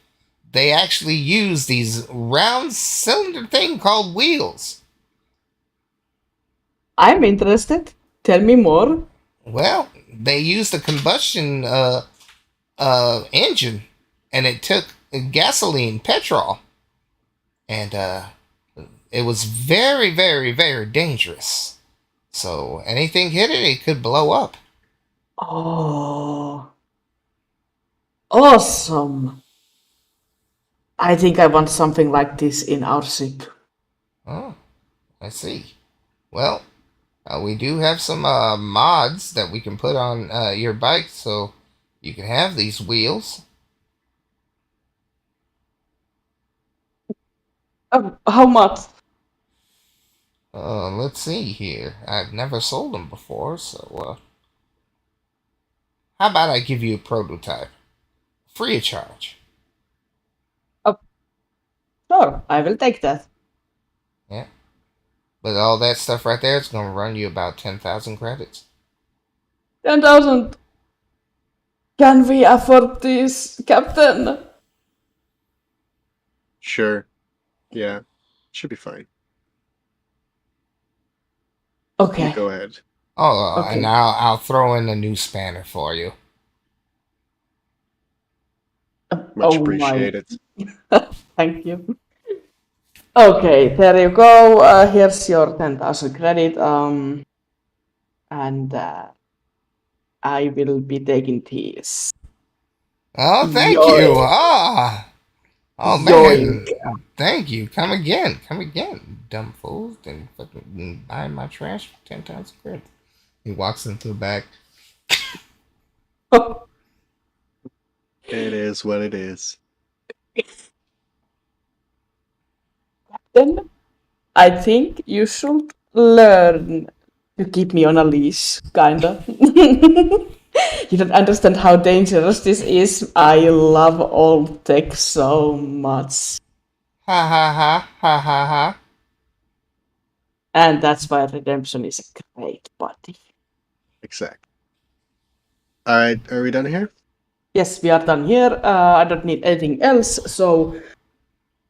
They actually used these round cylinder thing called wheels. I'm interested. Tell me more. Well, they used a combustion engine, and it took gasoline, petrol, and it was very, very, very dangerous. So anything hit it, it could blow up. Oh, awesome. I think I want something like this in our ship. Oh, I see. Well, we do have some mods that we can put on your bike, so you can have these wheels. How much? Let's see here. I've never sold them before, so how about I give you a prototype, free of charge? Oh, sure, I will take that. Yeah, but all that stuff right there is going to run you about 10,000 credits. 10,000. Can we afford this, Captain? Sure. Yeah. Should be fine. Okay. You go ahead. Oh, Okay. and I'll throw in a new spanner for you. Much Oh my. appreciated. Thank you. Okay, there you go. Here's your 10,000 credit. And I will be taking these. Oh, thank you. Yoink. Oh Yoink. man, thank you. Come again, dumb fools. Then fucking buy my trash for 10,000 credits. He walks into the back. It is what it is. Then I think you should learn to keep me on a leash, kinda. You don't understand how dangerous this is. I love old tech so much. Ha ha ha ha ha ha. And that's why redemption is a great buddy. Exactly. All right, are we done here? Yes, we are done here. I don't need anything else, so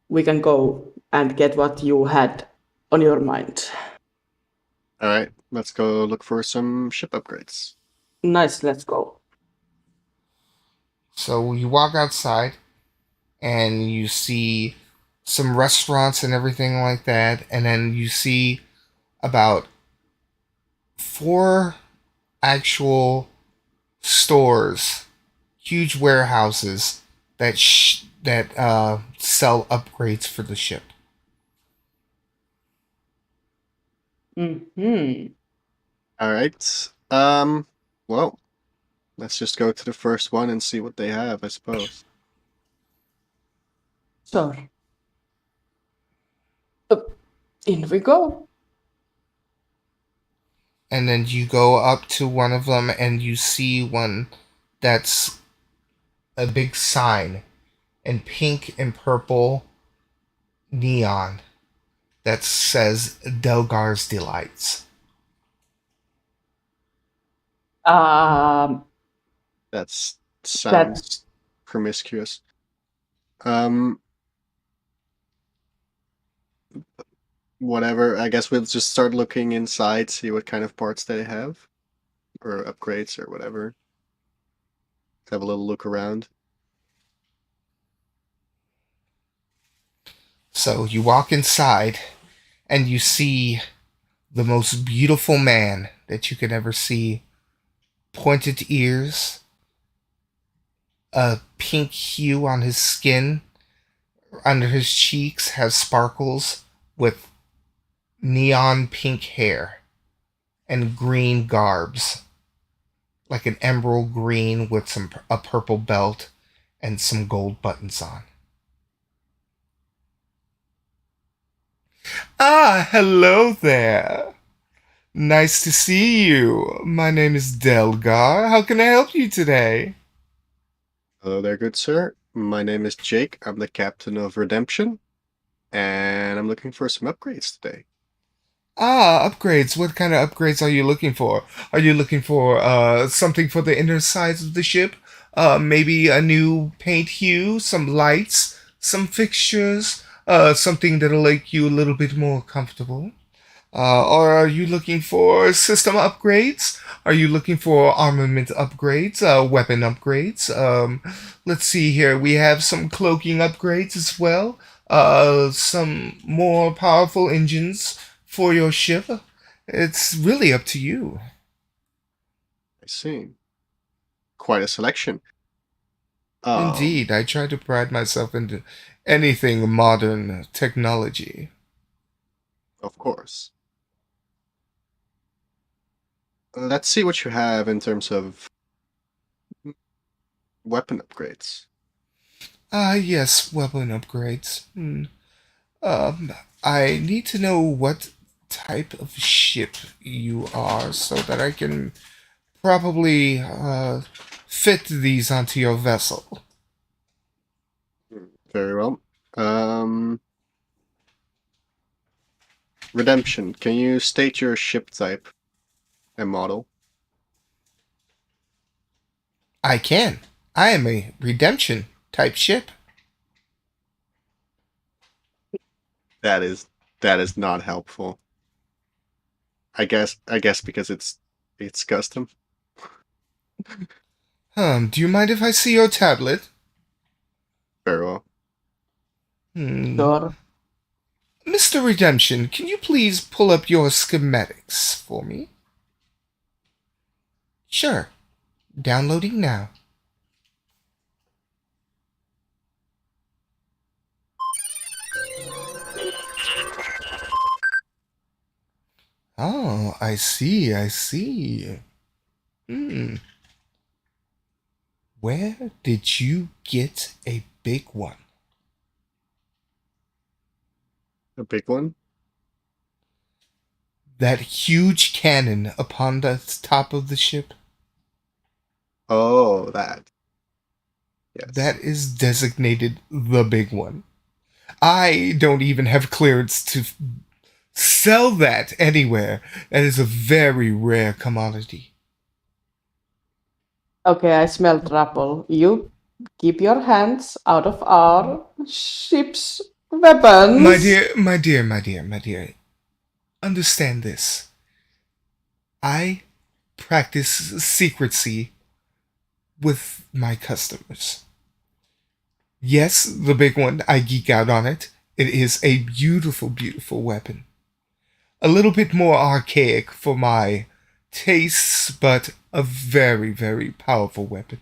we can go and get what you had on your mind. All right, let's go look for some ship upgrades. Nice, let's go. So you walk outside and you see some restaurants and everything like that, and then you see about four actual stores, huge warehouses that sell upgrades for the ship. Hmm. All right. Well, let's just go to the first one and see what they have, I suppose. Sure. Uh, in we go. And then you go up to one of them and you see one that's a big sign in pink and purple neon that says Delgar's Delights. Um, That that sounds promiscuous. Um, Whatever. I guess we'll just start looking inside, see what kind of parts they have, or upgrades, or whatever. Have a little look around. So you walk inside and you see the most beautiful man that you could ever see. Pointed ears, a pink hue on his skin, under his cheeks has sparkles with neon pink hair and green garbs, like an emerald green with a purple belt and some gold buttons on. Ah, hello there. Nice to see you. My name is Delgar. How can I help you today? Hello there, good sir. My name is Jake. I'm the captain of Redemption, and I'm looking for some upgrades today. Ah, upgrades. What kind of upgrades are you looking for? Are you looking for something for the inner sides of the ship? Maybe a new paint hue, some lights, some fixtures, something that'll make you a little bit more comfortable? Or are you looking for system upgrades? Are you looking for armament upgrades, weapon upgrades? Let's see here. We have some cloaking upgrades as well. Some more powerful engines for your ship. It's really up to you. I see. Quite a selection. Um, Indeed, I try to pride myself into anything modern technology. of course. Let's see what you have in terms of weapon upgrades. Ah, yes, weapon upgrades. Um, I need to know what type of ship you are so that I can probably fit these onto your vessel. Very well. Um, Redemption, can you state your ship type and model? I can. I am a redemption type ship. That is not helpful. I guess because it's custom. Do you mind if I see your tablet? Very well. Hmm. sure. Mr. Redemption, can you please pull up your schematics for me? Sure. Downloading now. Oh, I see, I see. Hmm. Where did you get a big one? A big one? That huge cannon upon the top of the ship? Oh, that. Yes. That is designated the big one. I don't even have clearance to sell that anywhere. That is a very rare commodity. Okay, I smell trouble. You keep your hands out of our ship's My weapons. dear, my dear, my dear, my dear, understand this. I practice secrecy with my customers. Yes, the big one, I geek out on it. It is a beautiful, beautiful weapon. A little bit more archaic for my tastes, but a very, very powerful weapon.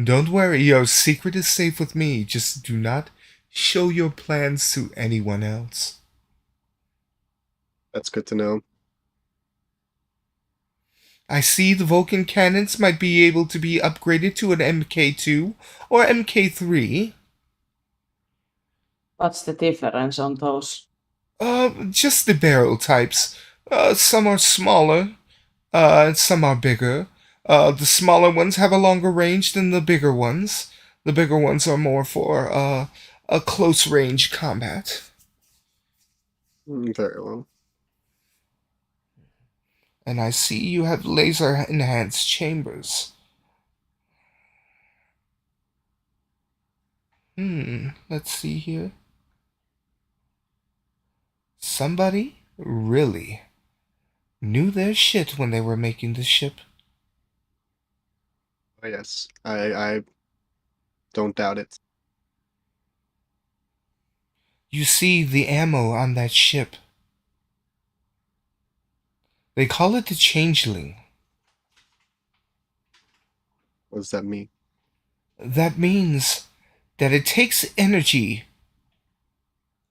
Don't worry, your secret is safe with me. Just do not show your plans to anyone else. That's good to know. I see the Vulcan cannons might be able to be upgraded to an MK2 or MK3. What's the difference on those? Just the barrel types. Some are smaller, some are bigger. The smaller ones have a longer range than the bigger ones. The bigger ones are more for a close range combat. Very well. And I see you have laser enhanced chambers. Let's see here. Somebody really knew their shit when they were making the ship. Oh, yes, I don't doubt it. You see the ammo on that ship. They call it the Changeling. What does that mean? That means that it takes energy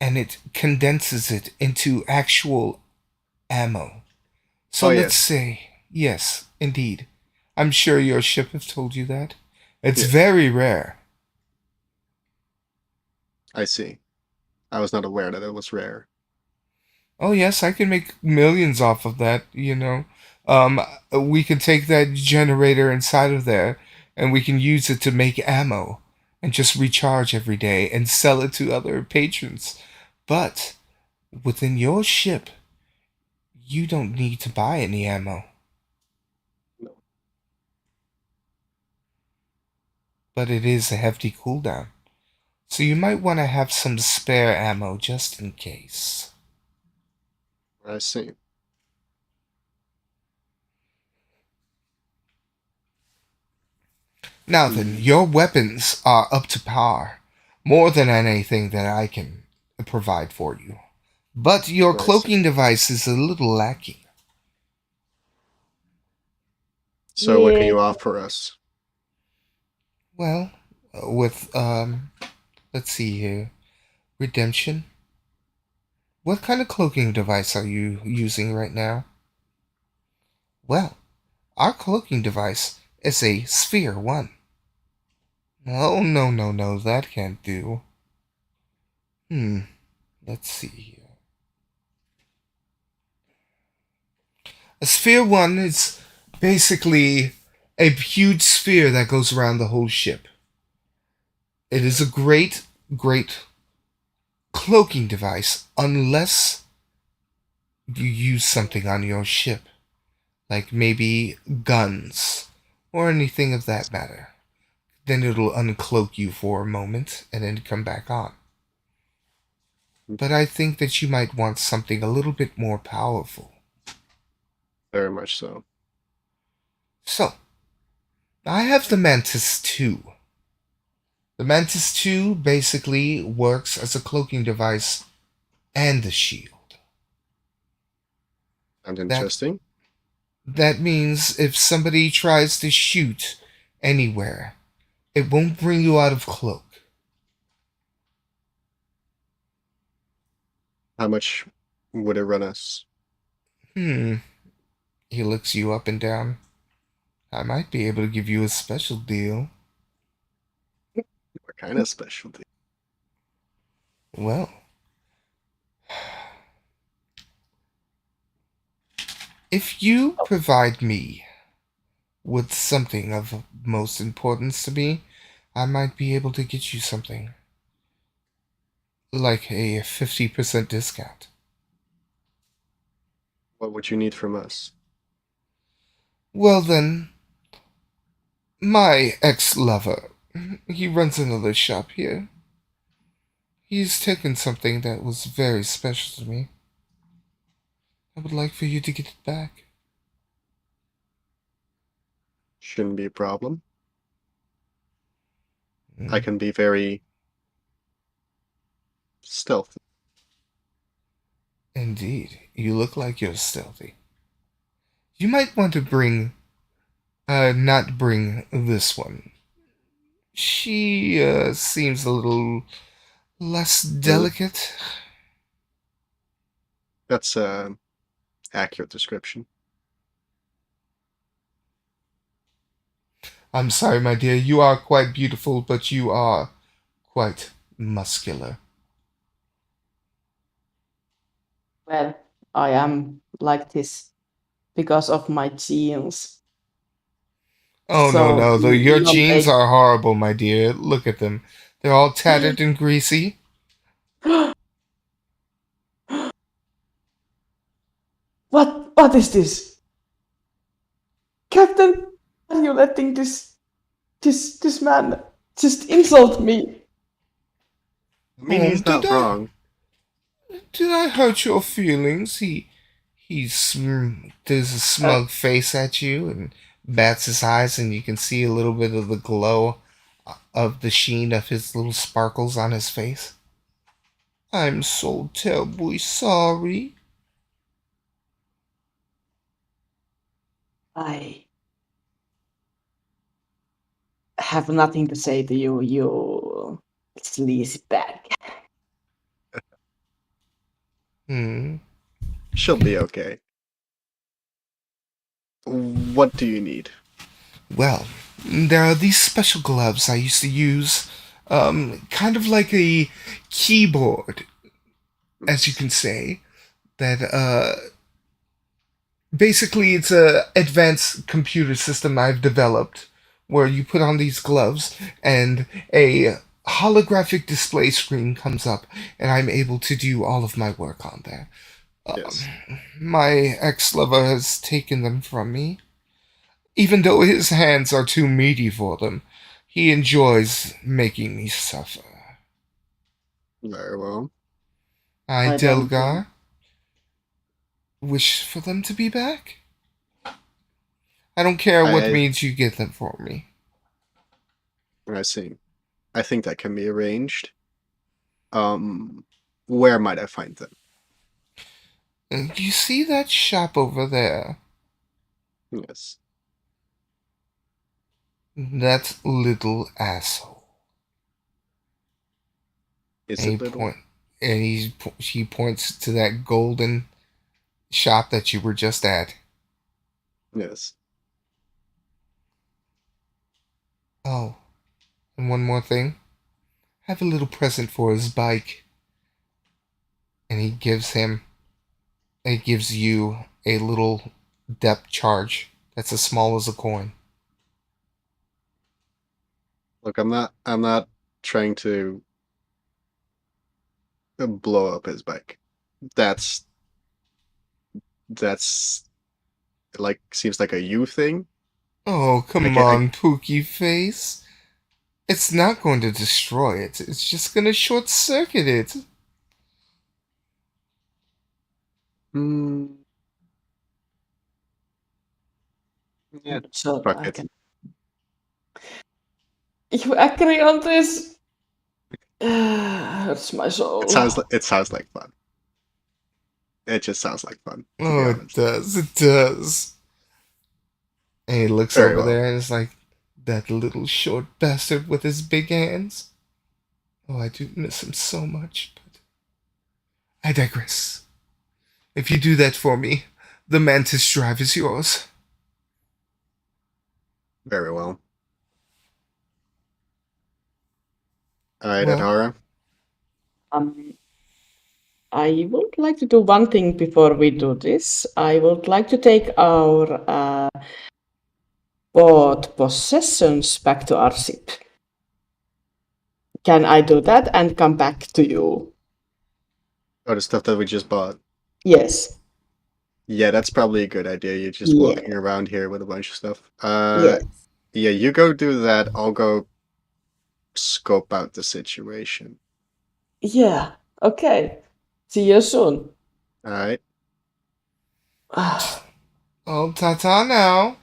and it condenses it into actual ammo. So Oh, let's yes. say, yes, indeed. I'm sure your ship have told you that. It's Yes, very rare. I see. I was not aware that it was rare. Oh yes, I can make millions off of that, you know. Um, we can take that generator inside of there and we can use it to make ammo and just recharge every day and sell it to other patrons. But within your ship, you don't need to buy any ammo. No. But it is a hefty cooldown. So you might want to have some spare ammo just in case. I see. Now then, Mm, your weapons are up to par. More than anything that I can provide for you. But your I see. cloaking device is a little lacking. So what can Yeah. you offer us? Well, with, let's see here. Redemption. What kind of cloaking device are you using right now? Well, our cloaking device is a Sphere 1. Oh, no, no, no, that can't do. Let's see here. A Sphere 1 is basically a huge sphere that goes around the whole ship. It is a great, great cloaking device unless you use something on your ship, like maybe guns or anything of that matter. Then it'll uncloak you for a moment and then come back on. But I think that you might want something a little bit more powerful. Very much so. So, I have the Mantis 2. The Mantis 2 basically works as a cloaking device and a shield. And That interesting. that means if somebody tries to shoot anywhere, it won't bring you out of cloak. How much would it run us? Hmm. He looks you up and down. I might be able to give you a special deal. What kind of specialty? Well, if you provide me with something of most importance to me, I might be able to get you something. Like a 50% discount. What would you need from us? Well then, My ex-lover. He runs another shop here. He's taken something that was very special to me. I would like for you to get it back. Shouldn't be a problem. I Mm, can be very stealthy. indeed, you look like you're stealthy. You might want to not bring this one. She, seems a little less Uh, delicate. that's a accurate description. I'm sorry, my dear, you are quite beautiful, but you are quite muscular. Well, I am like this because of my genes. Oh, no, So, no, your no jeans make. are horrible, my dear. Look at them. They're all tattered and greasy. What is this? Captain, are you letting this man just insult me? I mean, Oh, he's not wrong. did I hurt your feelings? Does a Uh, smug face at you and bats his eyes, and you can see a little bit of the glow of the sheen of his little sparkles on his face. I'm so terribly sorry. I have nothing to say to you, you sleazy bag. Hmm. She'll be okay. What do you need? Well, there are these special gloves I used to use, kind of like a keyboard, as you can say. That basically it's a advanced computer system I've developed where you put on these gloves and a holographic display screen comes up and I'm able to do all of my work on there. Um, Yes. my ex-lover has taken them from me. Even though his hands are too meaty for them, he enjoys making me suffer. Very well. I, I don't think. Delgar, wish for them to be back. I don't care what I means you get them for me. I see. I think that can be arranged. Um, where might I find them? You see that shop over there? Yes. That little asshole. Is And he it little? point, and he points to that golden shop that you were just at. Yes. Oh, and one more thing. I have a little present for his bike, and he gives you a little depth charge that's as small as a coin. Look, I'm not trying to blow up his bike. That's that's like seems like a you thing. Oh, I come get I on, Pookie Face. It's not going to destroy it. It's just going to short circuit it. mm, yeah, So fuck I it. can. You agree on this? Hurts my soul. It sounds like fun. It just sounds like fun, to be Oh, it honest. does. It does. And he looks Very over well. there and is like, that little short bastard with his big hands. Oh, I do miss him so much, but I digress. If you do that for me, the Mantis Drive is yours. Very well. All right, Well, Adara. Um, I would like to do one thing before we do this. I would like to take our both possessions back to our ship. Can I do that and come back to you? Oh, the stuff that we just bought. Yes. Yeah, that's probably a good idea. You're just Yeah. walking around here with a bunch of stuff. Yes. Yeah, you go do that. I'll go scope out the situation. Yeah, okay. See you soon. All right. Oh, ta-ta now.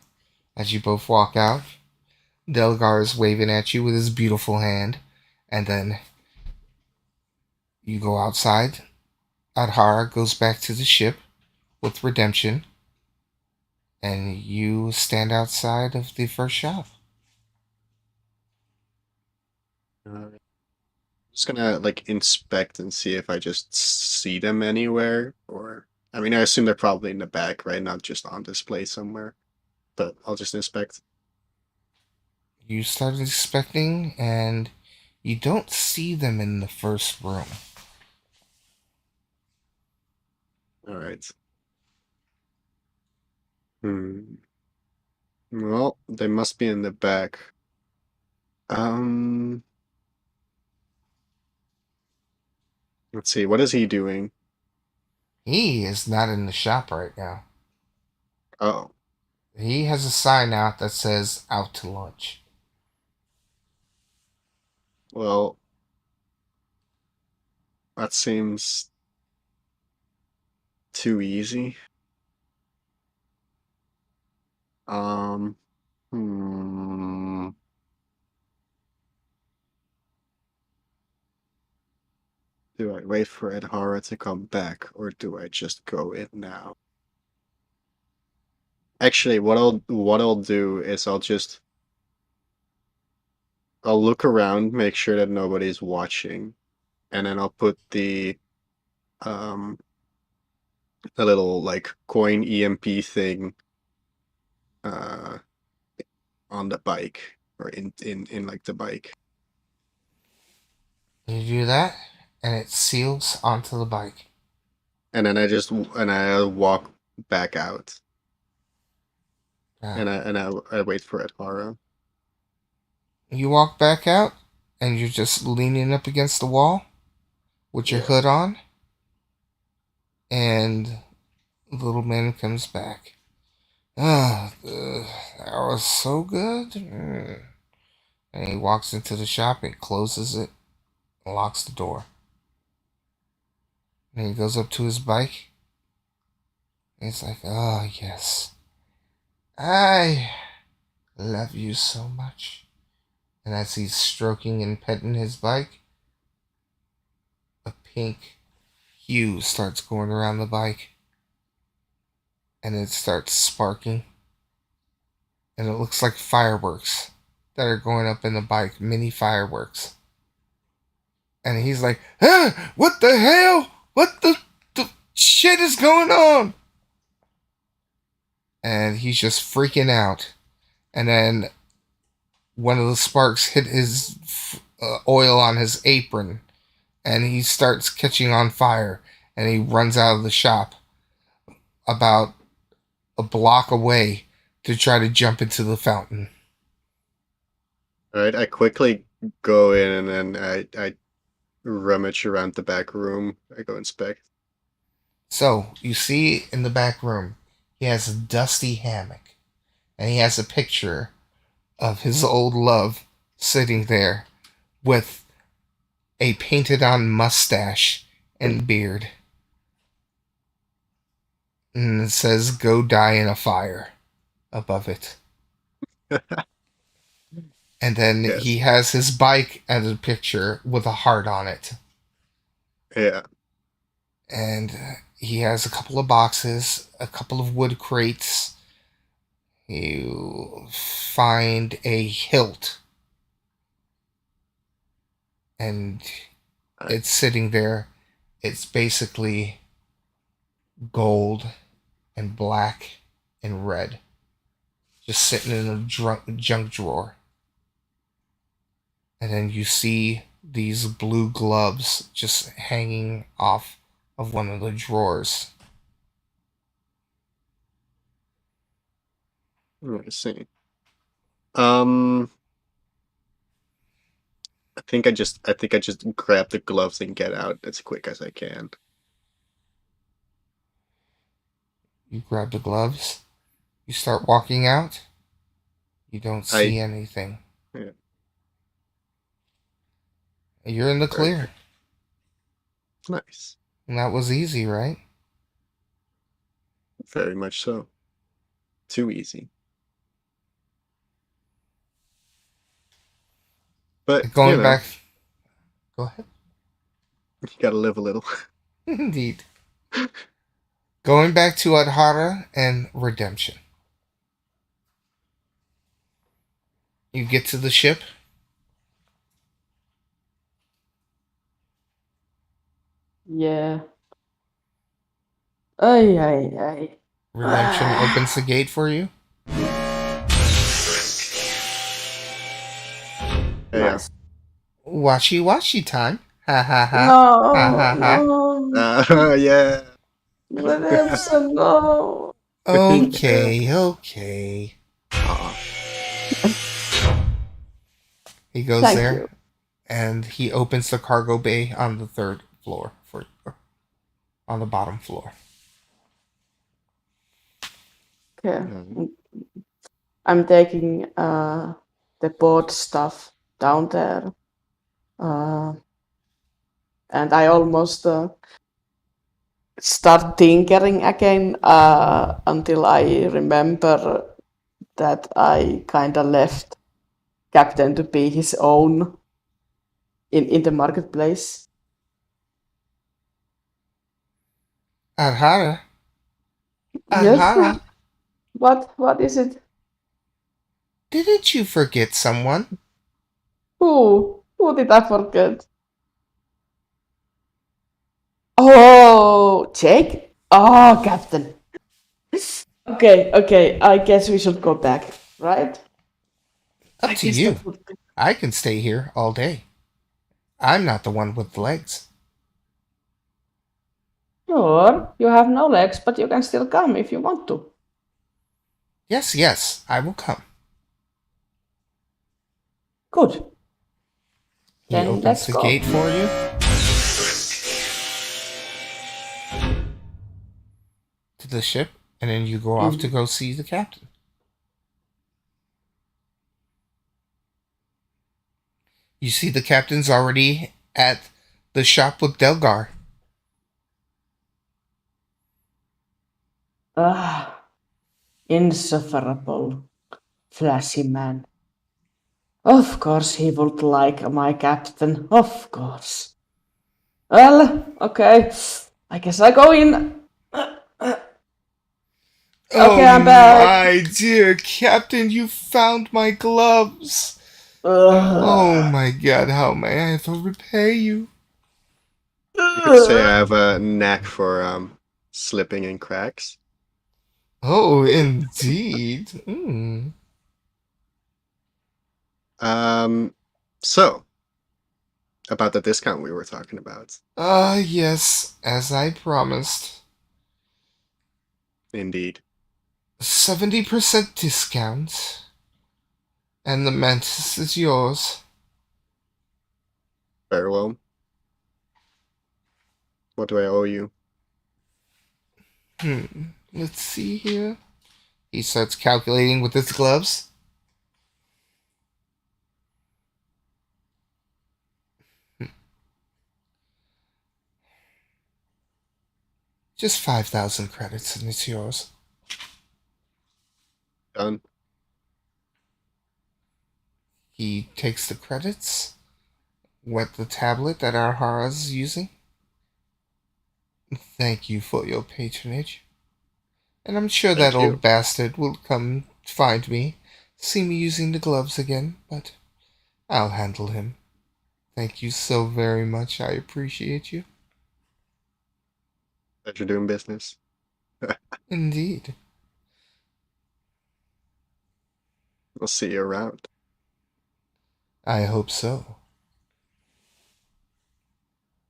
As you both walk out, Delgar is waving at you with his beautiful hand, and then you go outside. Adhara goes back to the ship with Redemption, and you stand outside of the first shop. I'm just gonna like inspect and see if I just see them anywhere, or I mean, I assume they're probably in the back, right? Not just on display somewhere. But I'll just inspect. You start inspecting, and you don't see them in the first room. All right. Well, they must be in the back. Um, let's see. What is he doing? He is not in the shop right now. Oh, He has a sign out that says out to lunch. well, that seems too easy. Um, hmm. Do I wait for Edhara to come back, or do I just go in now? Actually, what I'll do is I'll look around, make sure that nobody's watching, and then I'll put um the little like coin EMP thing uh on the bike or in like the bike. You do that, and it seals onto the bike. And then I walk back out Uh, and I wait for Edhara. you walk back out, and you're just leaning up against the wall with your Yeah. hood on, and the little man comes back. Ah, that was so good. And he walks into the shop and closes it and locks the door. And he goes up to his bike. And he's like, oh, yes. I love you so much. And as he's stroking and petting his bike, a pink hue starts going around the bike. And it starts sparking. And it looks like fireworks that are going up in the bike, mini fireworks. And he's like, ah, what the hell? What the shit is going on? And he's just freaking out. And then one of the sparks hit his oil on his apron, and he starts catching on fire. And he runs out of the shop about a block away to try to jump into the fountain. All right, I quickly go in and then I rummage around the back room. I go inspect. So you see in the back room, he has a dusty hammock, and he has a picture of his old love sitting there with a painted on mustache and beard. And it says, go die in a fire above it. And then Yes. he has his bike as a picture with a heart on it. Yeah. And he has a couple of boxes, a couple of wood crates. You find a hilt, and it's sitting there. It's basically gold and black and red, just sitting in a junk drawer. And then you see these blue gloves just hanging off of one of the drawers. I see. Um, I think I just grab the gloves and get out as quick as I can. You grab the gloves, you start walking out, You don't see anything. Yeah. You're in the Very clear. Nice. And that was easy, right? Very much so. Too easy. But, Going back. Go ahead. you gotta live a little. Indeed. Going back to Adhara and Redemption. You get to the ship. Yeah. Ay, ay, ay. Redemption opens the gate for you. There you are. Nice. Washy time. Ha ha ha. No, Ha ha ha. no. Yeah. Redemption, no. Okay, okay. Aw. He goes Thank there you. and he opens the cargo bay on the third floor on the bottom floor. Okay. Mm. I'm taking the board stuff down there. And I almost start tinkering again until I remember that I kind of left Captain to be his own in the marketplace. Adhara. Yes. Adhara. What is it? Didn't you forget someone? Who did I forget? Oh, Jake? Oh, Captain. Okay, I guess we should go back, right? Up I to guess you. that would be- I can stay here all day. I'm not the one with legs. Sure, you have no legs, but you can still come if you want to. Yes, I will come. Good. He Then opens let's the go. gate for you. To the ship, and then you go off to go see the captain. You see the captain's already at the shop with Delgar. Ah, insufferable, flashy man. Of course he would like my captain, of course. Well, okay, I guess I go in. Okay, I'm back. My dear captain, you found my gloves. Oh my god, how may I ever repay you? You could say I have a knack for slipping in cracks. Oh, indeed. So about the discount we were talking about. Yes, as I promised. Indeed. 70% discount. And the mantis is yours. Very well. What do I owe you? Let's see here. He starts calculating with his gloves. Just 5,000 credits and it's yours. Done. He takes the credits, wet the tablet that Arhara's using. Thank you for your patronage. And I'm sure Thank that you. old bastard will come find me, see me using the gloves again, but I'll handle him. Thank you so very much. I appreciate you. Pleasure doing business. Indeed. I'll see you around. I hope so.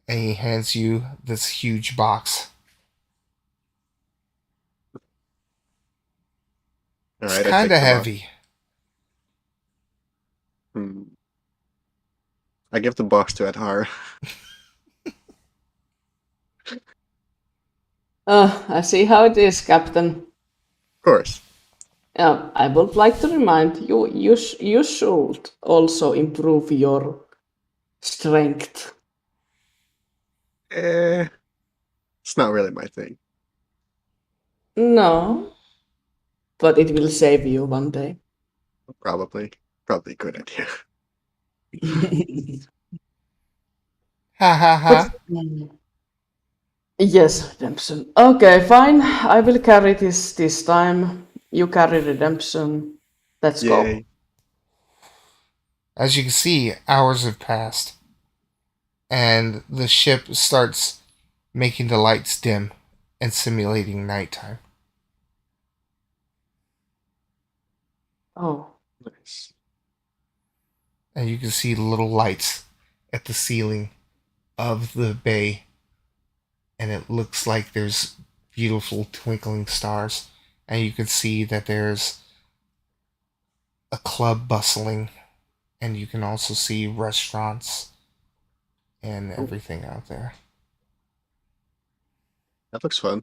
And he hands you this huge box. All It's right, I kind take of the box. heavy. I give the box to Adhar. I see how it is, Captain. Of course. I would like to remind you, you should also improve your strength. Eh, it's not really my thing. No, but it will save you one day. Probably a good idea. Ha ha But ha. yes, redemption. Okay, fine. I will carry this time. You carry redemption. Let's go. Yay. As you can see, hours have passed, and the ship starts making the lights dim and simulating nighttime. Oh, Nice. And you can see little lights at the ceiling of the bay, and it looks like there's beautiful twinkling stars. And you can see that there's a club bustling, and you can also see restaurants and Oh, everything out there. that looks fun.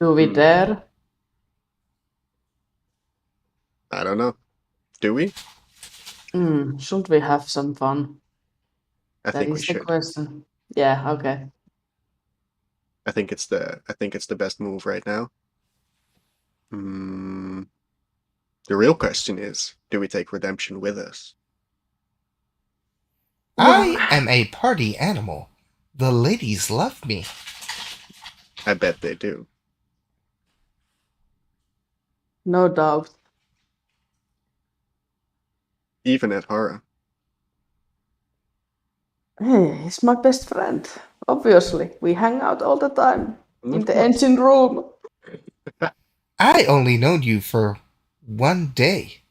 do we Hmm. dare? I don't know. Do we? Should we have some fun? I That think we is the should. question. Yeah, okay. I think it's the best move right now. Hmm. The real question is, do we take redemption with us? Well, I am a party animal. The ladies love me. I bet they do. no doubt. Even at Hara. Hey, he's my best friend. Obviously, we hang out all the time in Of the course. engine room. I only known you for one day.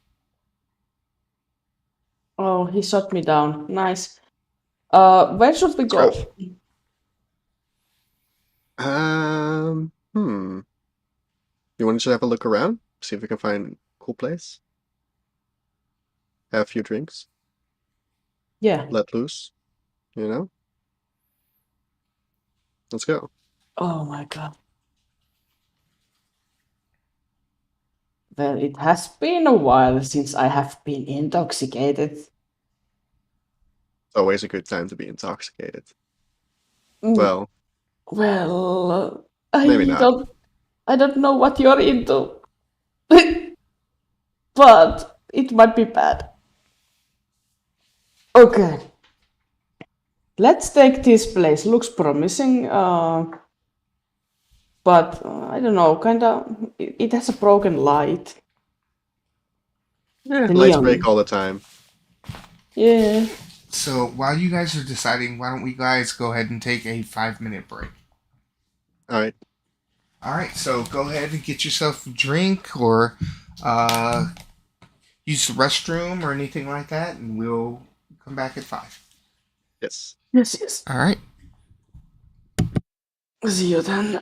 Oh, he shot me down. Nice. Where should we Let's go. go? Hmm. You want to just have a look around? See if we can find a cool place? Have a few drinks? Yeah. Let loose? You know? Let's go. Oh my god. Well, it has been a while since I have been intoxicated. It's always a good time to be intoxicated. Mm, Well, well, maybe not. I don't know what you're into, but it might be bad. Okay, let's take this place. Looks promising, but I don't know. Kinda, it has a broken light. Yeah, The lights break neon. all the time. Yeah. So while you guys are deciding, why don't we guys go ahead and take a 5 minute break? Alright. All right, so go ahead and get yourself a drink or uh, use the restroom or anything like that, and we'll come back at 5. Yes. Yes, yes. All right. See you then.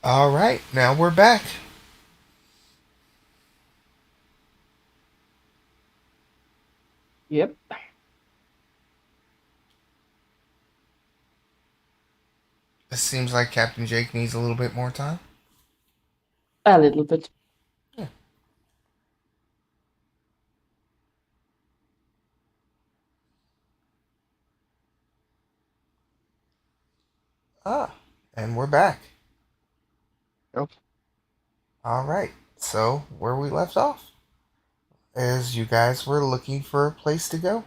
All right, now we're back. Yep. It seems like Captain Jake needs a little bit more time. A little bit. Yeah. Ah, and we're back. Oh, All right, so where we left off is you guys were looking for a place to go,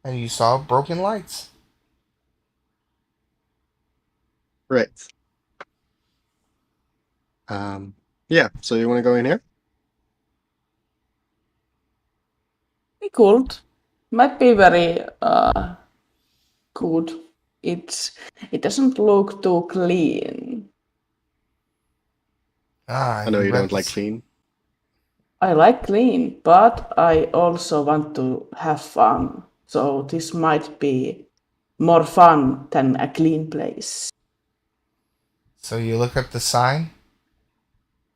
and you saw broken lights. right. Yeah. So you want to go in here? We could. Might be very good. It doesn't look too clean. Ah, I know you you read don't like this. clean. I like clean, but I also want to have fun. So this might be more fun than a clean place. So you look up the sign,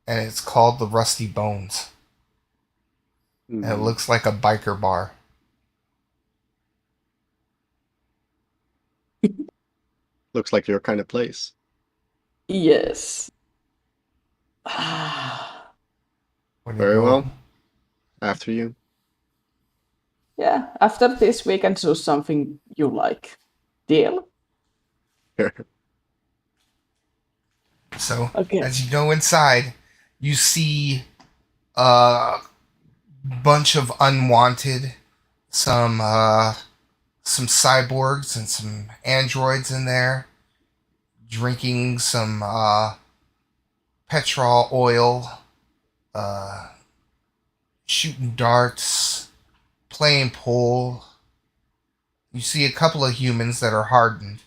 and it's called the Rusty Bones. And it Hmm. looks like a biker bar. Looks like your kind of place. Yes. Yeah, When you Very go, well. After you. after this we can choose something you like. Deal? so Okay. as you go inside, you see a bunch of unwanted, some cyborgs and some androids in there, drinking some petrol oil, uh, shooting darts, playing pool. You see a couple of humans that are hardened,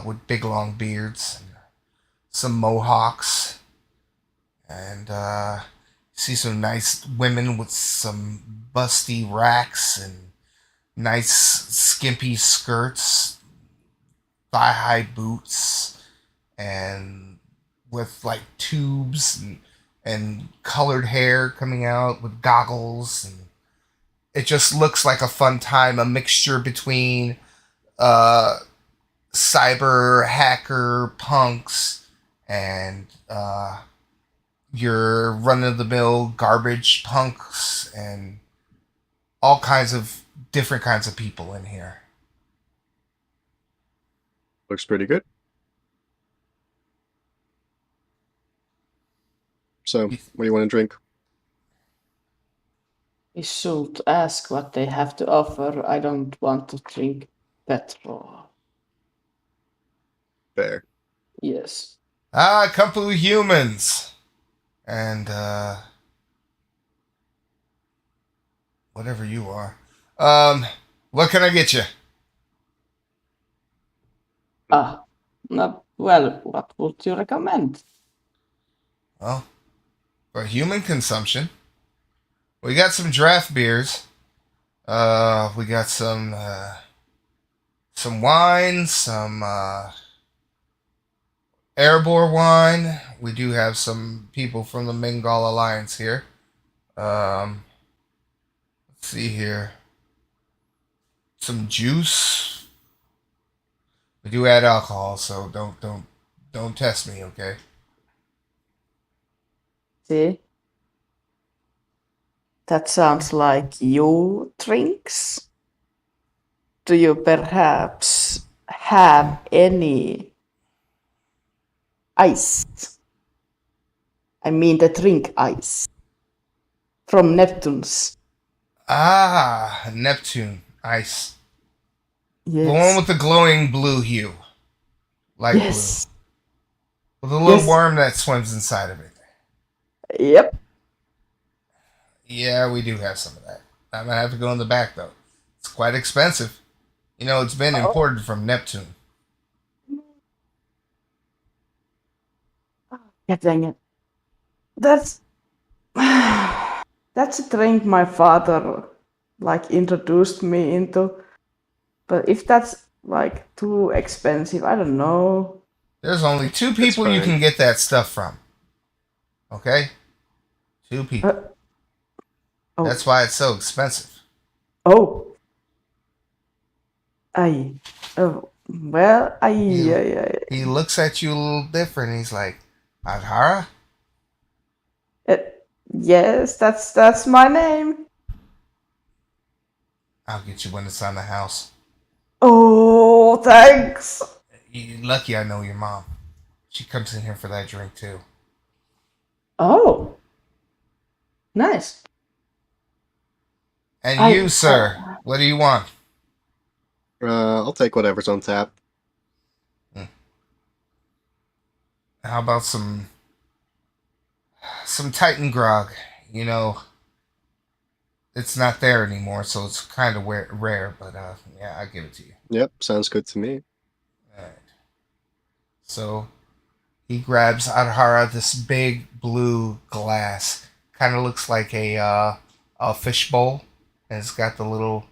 with big long beards, and some mohawks, and see some nice women with some busty racks and nice skimpy skirts, thigh high boots, and with like tubes and colored hair coming out with goggles, and it just looks like a fun time, a mixture between uh cyber hacker punks and your run of the mill garbage punks and all kinds of different kinds of people in here. Looks pretty good. So, what do you want to drink? We should ask what they have to offer. I don't want to drink petrol. Fair. Yes. Ah, a couple of humans and whatever you are. What can I get you? No, well, what would you recommend? Well, for human consumption, we got some draft beers. We got some wine, some airborne wine. We do have some people from the Bengal Alliance here. Let's see here. Some juice. We do add alcohol, so don't test me, okay? See? That sounds like you drinks. Do you perhaps have any ice? I mean the drink ice from Neptune's. Ah, Neptune ice. The one Yes. with the glowing blue hue, light blue, Yes. with a little Yes. worm that swims inside of it. Yep. Yeah, we do have some of that. I'm gonna have to go in the back though. It's quite expensive. You know, it's been Oh, imported from Neptune. yeah, dang it. That's that's a drink my father like introduced me into. But if that's like too expensive, I don't know. There's only two That's people you fine. can get that stuff from. Okay? Two people. Uh, That's oh, why it's so expensive. oh, I, oh, well, He I, he looks at you a little different. He's like, Adhara, uh, yes, that's my name. I'll get you when it's on the house. Oh, thanks. You're lucky I know your mom. She comes in here for that drink too. Oh, nice. And you, I, sir, what do you want? I'll take whatever's on tap. Hmm. How about some Titan grog? You know, it's not there anymore, so it's kind of rare. But yeah, I'll give it to you. Yep, sounds good to me. All right. So he grabs Adhara this big blue glass. Kind of looks like a fish bowl, and it's got the little,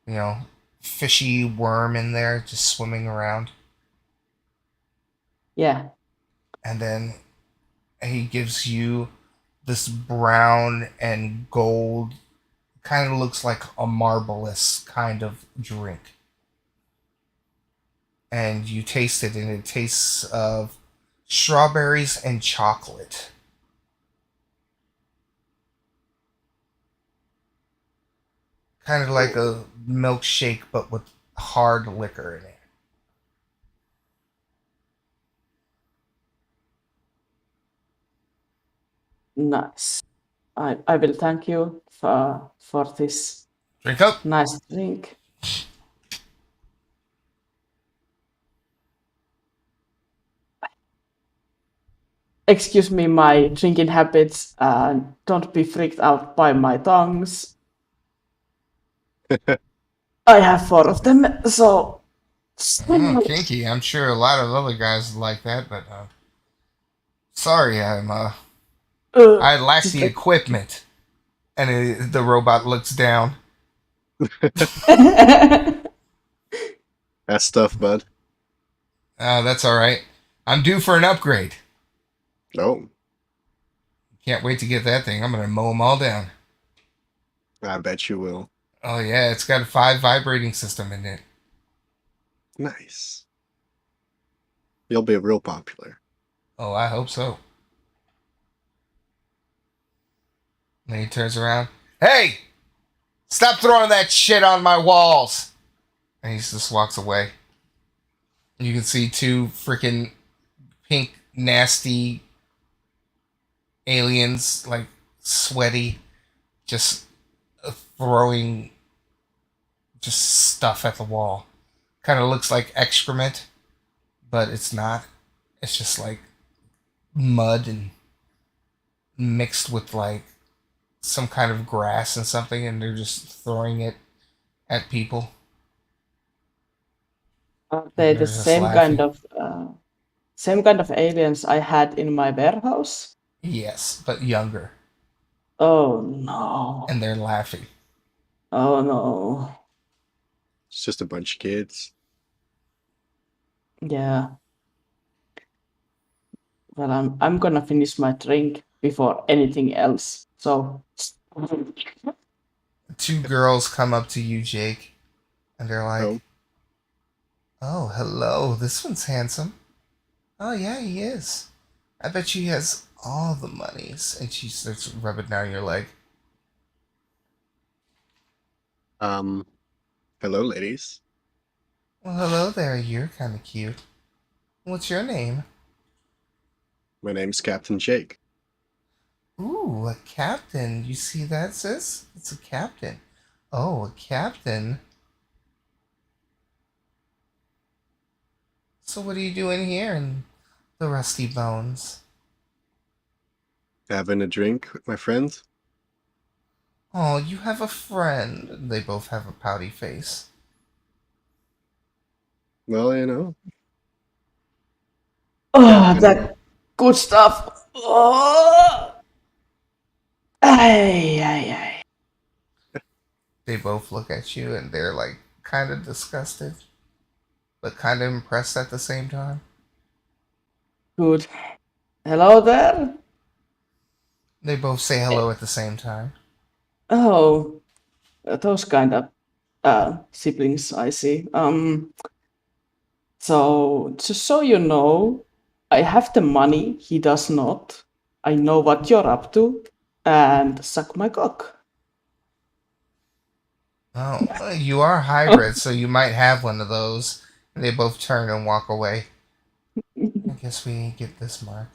you know, fishy worm in there just swimming around. yeah, And then he gives you this brown and gold, kind of looks like a marvelous kind of drink. And you taste it, and it tastes of strawberries and chocolate. Kind of like a milkshake, but with hard liquor in it. nice. I will thank you for this Drink up. nice drink. Excuse me, my drinking habits. Don't be freaked out by my tongues. I have 4 of them, so. Oh, kinky. I'm sure a lot of other guys like that, but sorry, I lack Just the like. equipment. And the robot looks down. That's tough, bud. That's all right. I'm due for an upgrade. Oh, Can't wait to get that thing. I'm gonna mow them all down. I bet you will. Oh yeah, it's got a 5 vibrating system in it. Nice. You'll be real popular. Oh, I hope so. Then he turns around. Hey, stop throwing that shit on my walls! And he just walks away. You can see 2 freaking pink, nasty aliens, like sweaty, just throwing just stuff at the wall. Kind of looks like excrement, but it's not. It's just like mud and mixed with like some kind of grass and something, and they're just throwing it at people. Are And they the they're just laughing. same kind of aliens I had in my warehouse? Yes, but younger, Oh no. and they're laughing. Oh no. It's just a bunch of kids. Yeah. Well, I'm gonna finish my drink before anything else. So. 2 girls come up to you, Jake, and they're like, Oh, "Oh, hello. This one's handsome. Oh yeah, he is. I bet she has all the monies." And she starts rubbing down your leg. um, hello, ladies. Well, hello there. You're kind of cute. What's your name? My name's Captain Jake. Ooh, a captain. You see that, sis? It's a captain. Oh, a captain. So what are you doing here in the Rusty Bones? Having a drink with my friend? Oh, you have a friend. They both have a pouty face. Well, you know, Oh, Captain. that good stuff. Oh. Ay, ay, ay. They both look at you and they're like kind of disgusted, but kind of impressed at the same time. Good. Hello there. They both say hello at the same time. Oh, those kind of siblings, I see. So just so you know, I have the money, he does not. I know what you're up to, and suck my cock. Oh, you are hybrid, so you might have one of those. And they both turn and walk away. I guess we get this mark.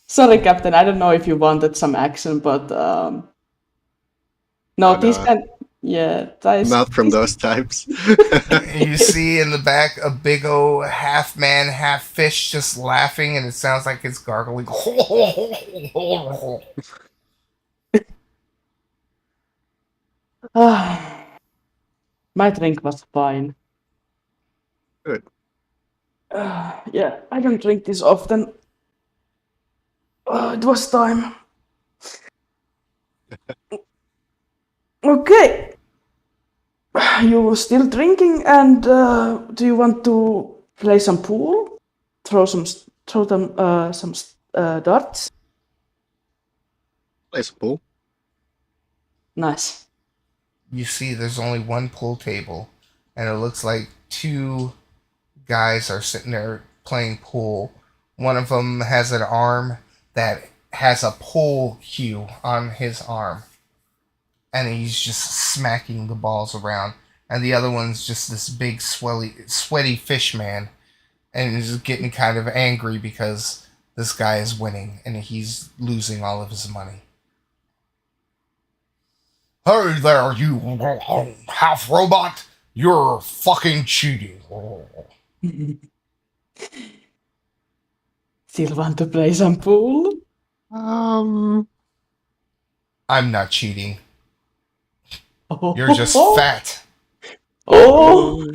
Sorry, Captain, I don't know if you wanted some action, but no, Oh, these no, kind, yeah, not from those types. You see in the back a big old half man, half fish just laughing, and it sounds like it's gargling. My drink was fine. Good. Yeah, I don't drink this often. It was time. Okay. You still drinking, and do you want to play some pool? Throw them some darts. Play some pool. Nice. You see there's only one pool table, and it looks like two guys are sitting there playing pool. One of them has an arm that has a pool cue on his arm, and he's just smacking the balls around. And the other one's just this big, sweaty fish man, and he's just getting kind of angry because this guy is winning and he's losing all of his money. Hey there, you half robot! You're fucking cheating. Still want to play some pool? Um, I'm not cheating. Oh, You're just fat. Oh,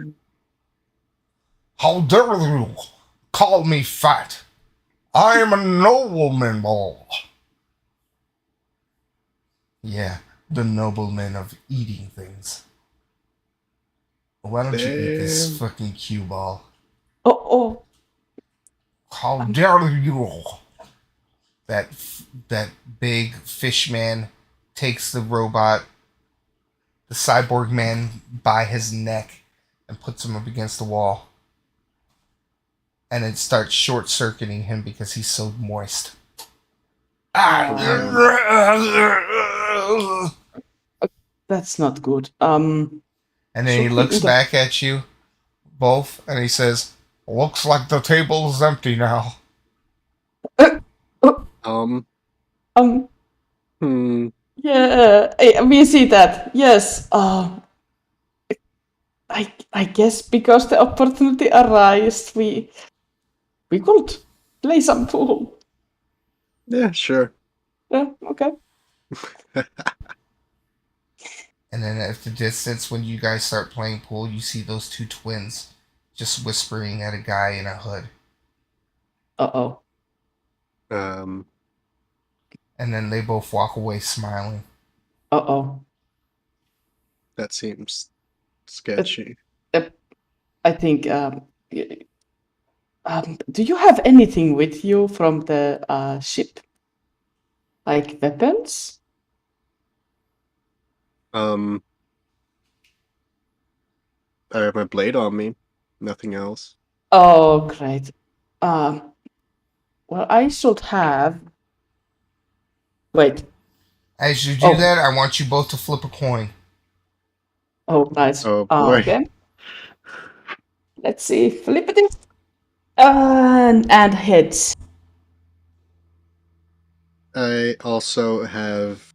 How dare you call me fat? I am a nobleman. Yeah, the nobleman of eating things. Why don't you eat this damn. fucking cue ball? oh. How dare you? That that big fish man takes the robot, the cyborg man, by his neck and puts him up against the wall. And it starts short circuiting him because he's so moist. Damn. That's not good. And then he Should we looks eat back at you both and he says, looks like the table is empty now. Um, um, hmm. yeah, we see that. Yes. I guess because the opportunity arose, we could play some pool. Yeah, sure. Yeah, okay. And then at the distance, when you guys start playing pool, you see those two twins just whispering at a guy in a hood. Uh-oh. Um, And then they both walk away smiling. Uh-oh. that seems sketchy. I think, do you have anything with you from the ship? Like weapons? I have my blade on me. Nothing else. Oh, great. Well, I should have. Wait. As you do Oh. that, I want you both to flip a coin. Oh, nice. Oh boy. Okay. Let's see. Flip it. And heads. I also have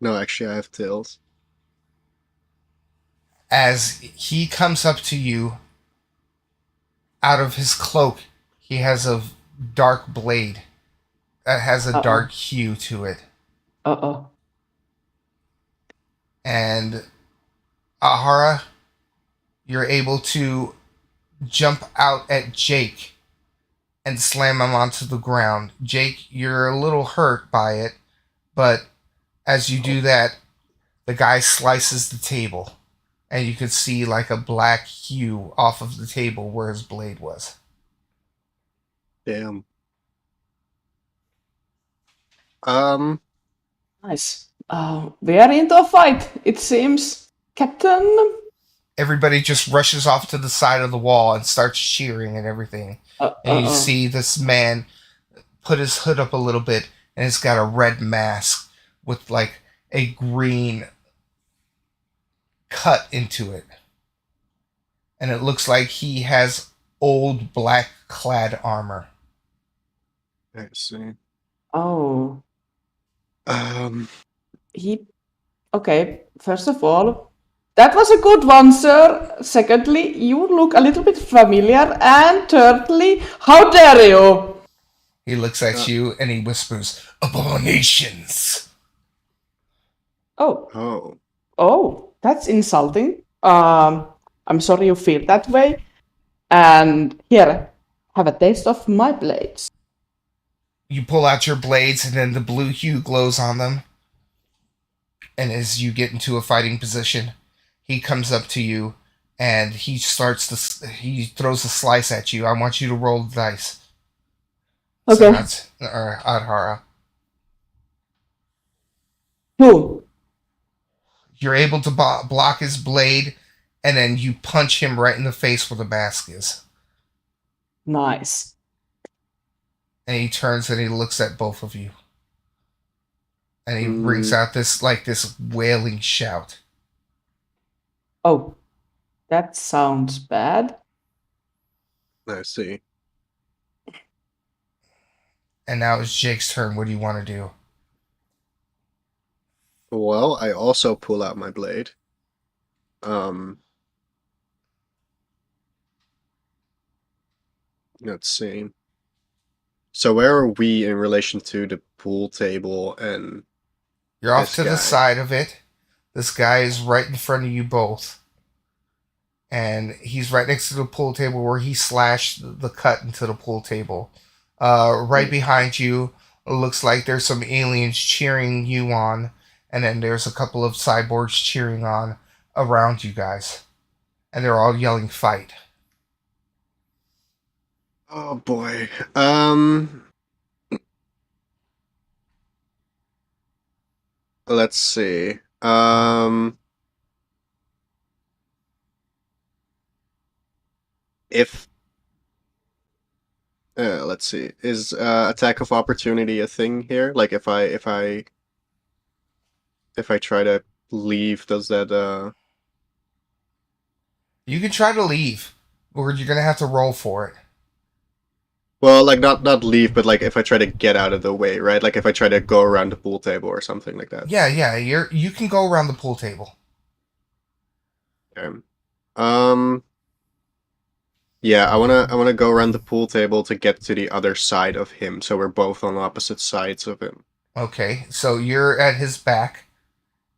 no, actually I have tails. As he comes up to you, out of his cloak, he has a dark blade that has a dark hue to it. Uh-oh. And Ahara, you're able to jump out at Jake and slam him onto the ground. Jake, you're a little hurt by it, but as you do that, the guy slices the table and you could see like a black hue off of the table where his blade was. Damn. Nice. We are into a fight, it seems, Captain. Everybody just rushes off to the side of the wall and starts cheering and everything. And you see this man put his hood up a little bit, and it's got a red mask with like a green cut into it. And it looks like he has old black clad armor. I see. Oh, Um, okay, first of all, that was a good one, sir. Secondly, you look a little bit familiar. And thirdly, how dare you? He looks at you and he whispers, "Abominations!" Oh, that's insulting. I'm sorry you feel that way. And here, have a taste of my blades. You pull out your blades, and then the blue hue glows on them. And as you get into a fighting position, he comes up to you and he throws a slice at you. I want you to roll the dice. Okay. Or Adhara. 2. You're able to block his blade, and then you punch him right in the face where the mask is. Nice. And he turns and he looks at both of you. And he brings out this wailing shout. Oh, that sounds bad. I see. And now it's Jake's turn. What do you want to do? Well, I also pull out my blade. Let's see. So where are we in relation to the pool table and You're off this to guy? the side of it. This guy is right in front of you both. And he's right next to the pool table where he slashed the cut into the pool table. Right behind you, it looks like there's some aliens cheering you on. And then there's a couple of cyborgs cheering on around you guys. And they're all yelling, "Fight." Oh boy. Let's see. If let's see. Is attack of opportunity a thing here? Like if I try to leave, does that You can try to leave, or you're gonna have to roll for it. well, like not leave, but like if I try to get out of the way, right? Like if I try to go around the pool table or something like that. Yeah, you can go around the pool table. Okay. Yeah, I wanna go around the pool table to get to the other side of him, so we're both on opposite sides of him. Okay, so you're at his back,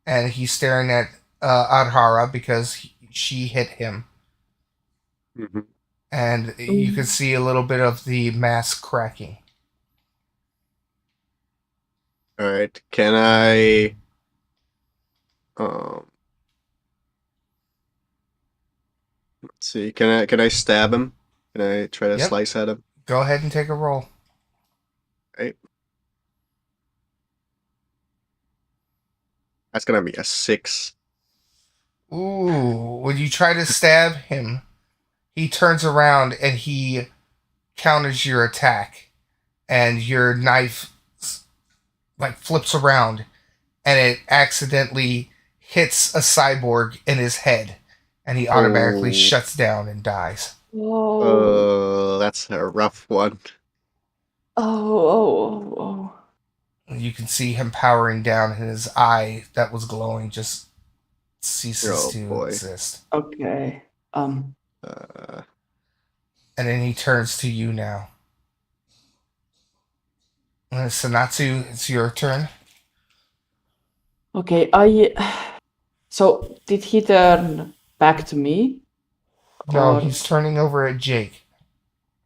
and he's staring at Adhara because she hit him. Mm-hmm. And you can see a little bit of the mask cracking. All right, can I? Let's see. Can I stab him? Can I try to slice at him? Go ahead and take a roll. Right. That's gonna be a 6. Ooh, when you try to stab him, he turns around and he counters your attack, and your knife like flips around, and it accidentally hits a cyborg in his head, and he automatically shuts down and dies. Oh, that's a rough one. Oh. You can see him powering down, and his eye that was glowing just ceases to exist. Okay. And then he turns to you now. Sanatsu, it's your turn. Okay, so did he turn back to me? No, he's turning over at Jake.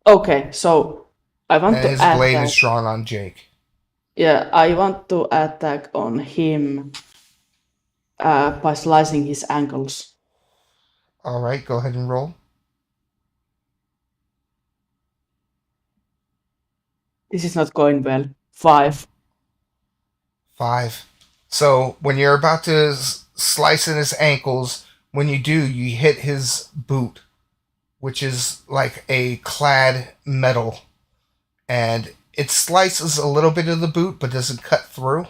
Okay, so I want to his attack. blade is drawn on Jake. Yeah, I want to attack on him by slicing his ankles. All right, go ahead and roll. This is not going well. 5. 5. So when you're about to slice in his ankles, when you do, you hit his boot, which is like a clad metal, and it slices a little bit of the boot but doesn't cut through.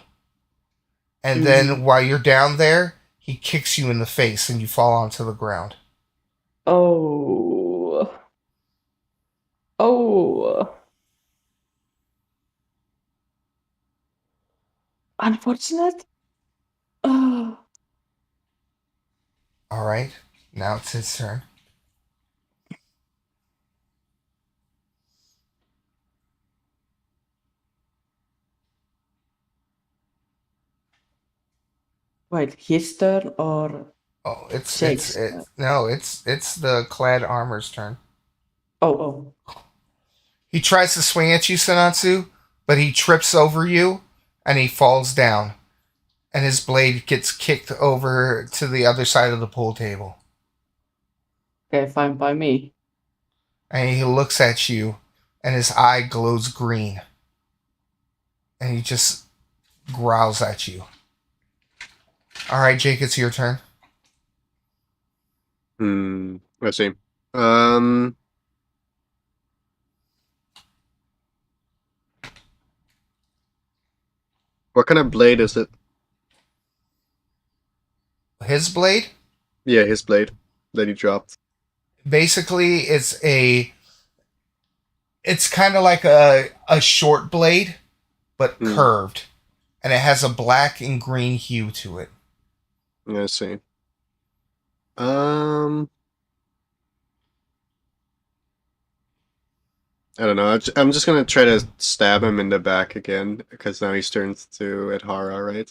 And then while you're down there, he kicks you in the face and you fall onto the ground. Oh. Oh. Unfortunate. Oh. All right, now it's his turn. Wait, his turn or Oh, Jake's turn? no, it's the clad armor's turn. Oh. He tries to swing at you, Sanatsu, but he trips over you and he falls down. And his blade gets kicked over to the other side of the pool table. Okay, fine by me. And he looks at you and his eye glows green. And he just growls at you. Alright, Jake, it's your turn. Let's see. What kind of blade is it? His blade? Yeah, his blade that he dropped. Basically, it's kind of like a short blade, but curved. And it has a black and green hue to it. Let's see. I don't know. I'm just gonna try to stab him in the back again, because now he's turned to Adhara, right?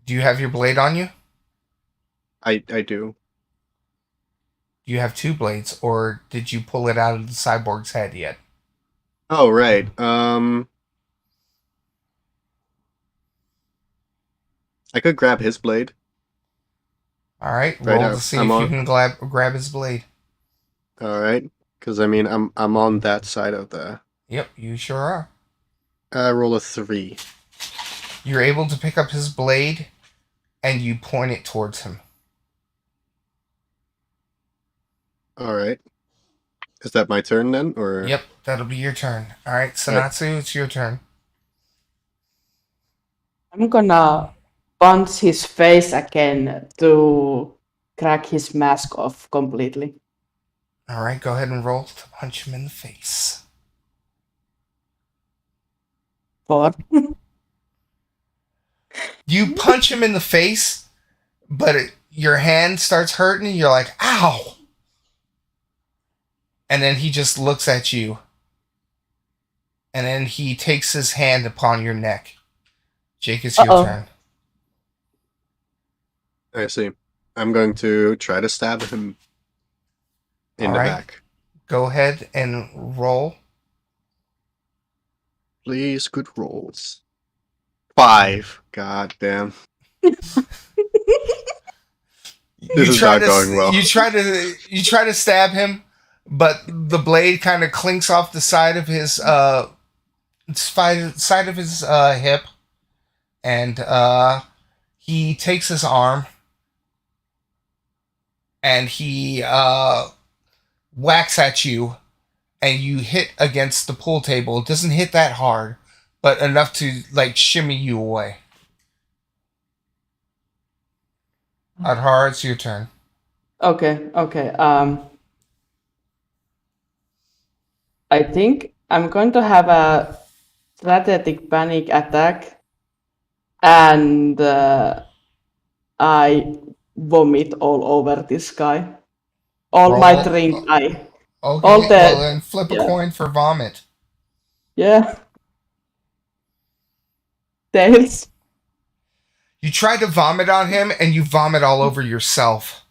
Do you have your blade on you? I do. Do you have two blades, or did you pull it out of the cyborg's head yet? Oh, right. I could grab his blade. Alright, Right, roll to see if you can grab his blade. Alright. Because, I mean, I'm on that side of the... Yep, you sure are. Roll a 3. You're able to pick up his blade, and you point it towards him. Alright. Is that my turn then, or...? Yep, that'll be your turn. Alright, Sanatsu, it's your turn. I'm gonna punch his face again to crack his mask off completely. Alright, go ahead and roll to punch him in the face. 4. You punch him in the face, but your hand starts hurting, and you're like, ow! And then he just looks at you. And then he takes his hand upon your neck. Jake, it's your turn. I see. I'm going to try to stab him in the back. Go ahead and roll. Please, good rolls. 5. God damn. This is not going well. You try to stab him, but the blade kind of clinks off the side of his hip, and he takes his arm and he whacks at you, and you hit against the pool table. It doesn't hit that hard, but enough to like shimmy you away. Adhara, it's your turn. Okay. I think I'm going to have a strategic panic attack, and I vomit all over this guy. All my drink. Okay, All the, well then flip a coin for vomit. Yeah. Tails. You try to vomit on him, and you vomit all over yourself.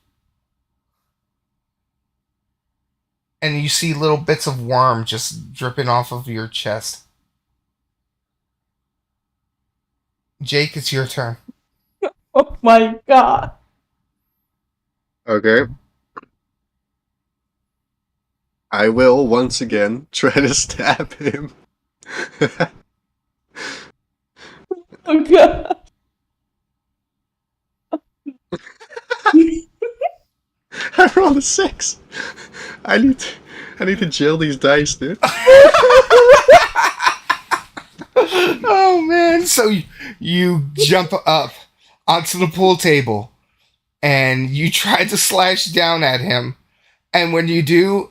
And you see little bits of worm just dripping off of your chest. Jake, it's your turn. Oh my god. Okay. I will once again try to stab him. Oh god. I rolled a 6. I need to jail these dice, dude. Oh man! So you jump up onto the pool table and you try to slash down at him, and when you do,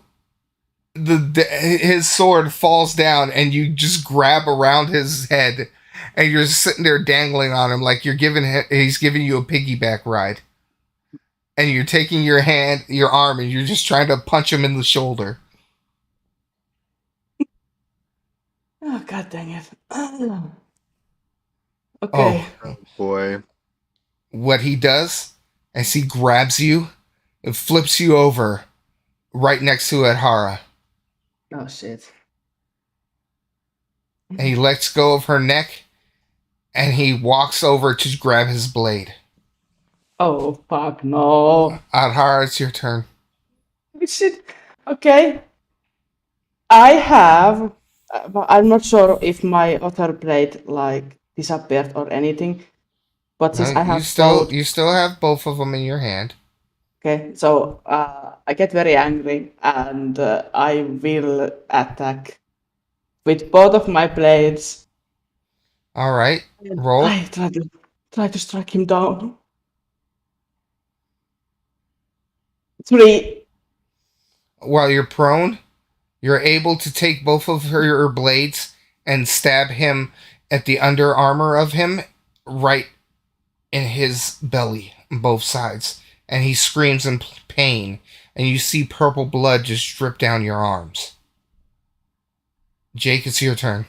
his sword falls down, and you just grab around his head, and you're sitting there dangling on him like he's giving you a piggyback ride, and you're taking your arm, and you're just trying to punch him in the shoulder. Oh god dang it. Okay. Oh, Boy. what he does is he grabs you and flips you over right next to Adhara, Oh shit. and he lets go of her neck, and he walks over to grab his blade. Oh fuck no. Adhara, it's your turn. Shit. Okay. I have. I'm not sure if my other blade like disappeared or anything, but No, since I have both, you still have both of them in your hand. okay. So I get very angry and I will attack with both of my blades. All right, roll. I try to strike him down. 3. While you're prone, you're able to take both of your blades and stab him at the under armor of him, right in his belly, both sides, and he screams in pain, and you see purple blood just drip down your arms. Jake, it's your turn.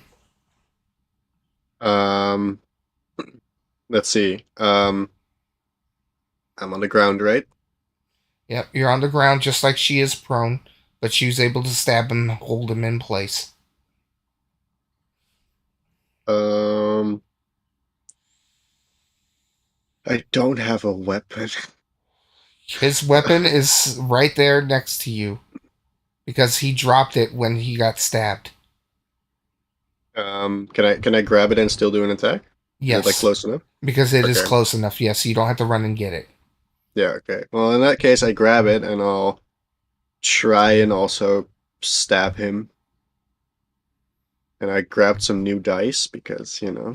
Let's see. I'm on the ground, right? Yep, you're on the ground just like she is prone, but she was able to stab him, hold him in place. I don't have a weapon. His weapon is right there next to you because he dropped it when he got stabbed. Can I grab it and still do an attack? Yes. Is it like close enough? Because it is Okay. close enough, yes. You don't have to run and get it. Yeah, okay. Well, in that case, I grab it and I'll try and also stab him. And I grabbed some new dice because, you know.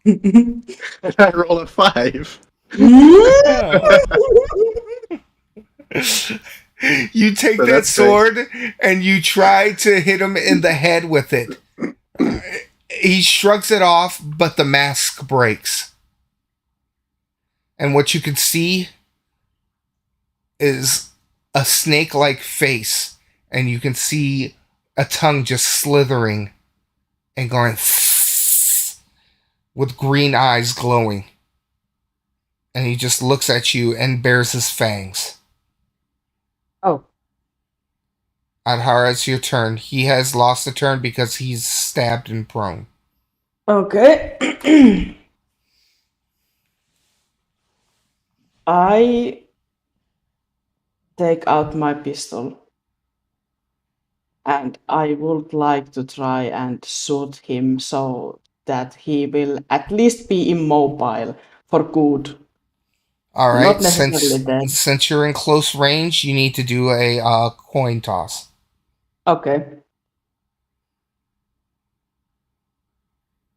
And I roll a 5. You take So that that's sword and you try to hit him in the head with it. He shrugs it off, but the mask breaks. And what you can see is a snake-like face, and you can see a tongue just slithering and going with green eyes glowing. And he just looks at you and bares his fangs. Oh. Adhara, it's your turn. He has lost a turn because he's stabbed and prone. Okay. I take out my pistol and I would like to try and shoot him so that he will at least be immobile for good. All right, Not necessarily dead. since you're in close range, you need to do a coin toss. Okay.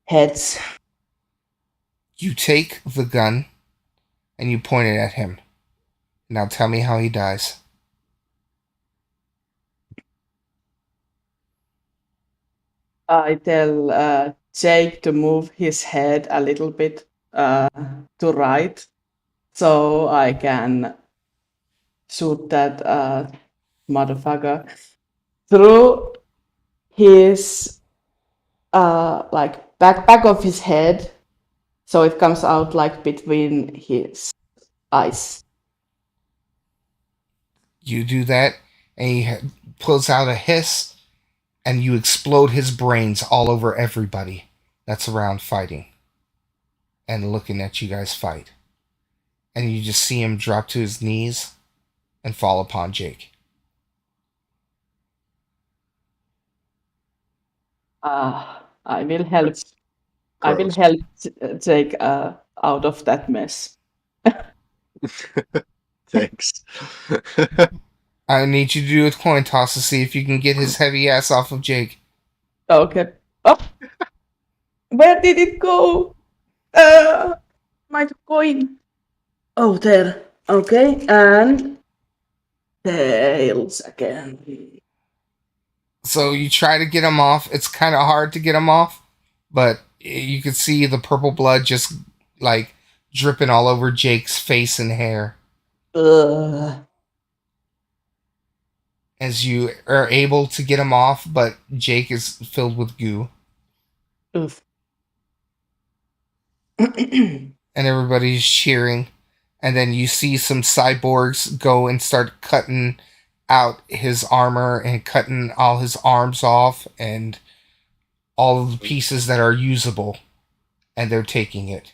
Heads. You take the gun and you point it at him. Now tell me how he dies. I tell Jake to move his head a little bit to right so I can shoot that motherfucker through his like back of his head, so it comes out like between his eyes. You do that, and he pulls out a hiss, and you explode his brains all over everybody that's around fighting and looking at you guys fight. And you just see him drop to his knees and fall upon Jake. I will help. That's I will gross. help Jake out of that mess. Thanks. I need you to do a coin toss to see if you can get his heavy ass off of Jake. Okay. Oh, where did it go? My coin. Oh, there. Okay, and tails again. So you try to get him off. It's kind of hard to get him off, but you can see the purple blood just like dripping all over Jake's face and hair Ugh. as you are able to get him off, but Jake is filled with goo. Oof. And everybody's cheering. And then you see some cyborgs go and start cutting out his armor and cutting all his arms off and all of the pieces that are usable. And they're taking it,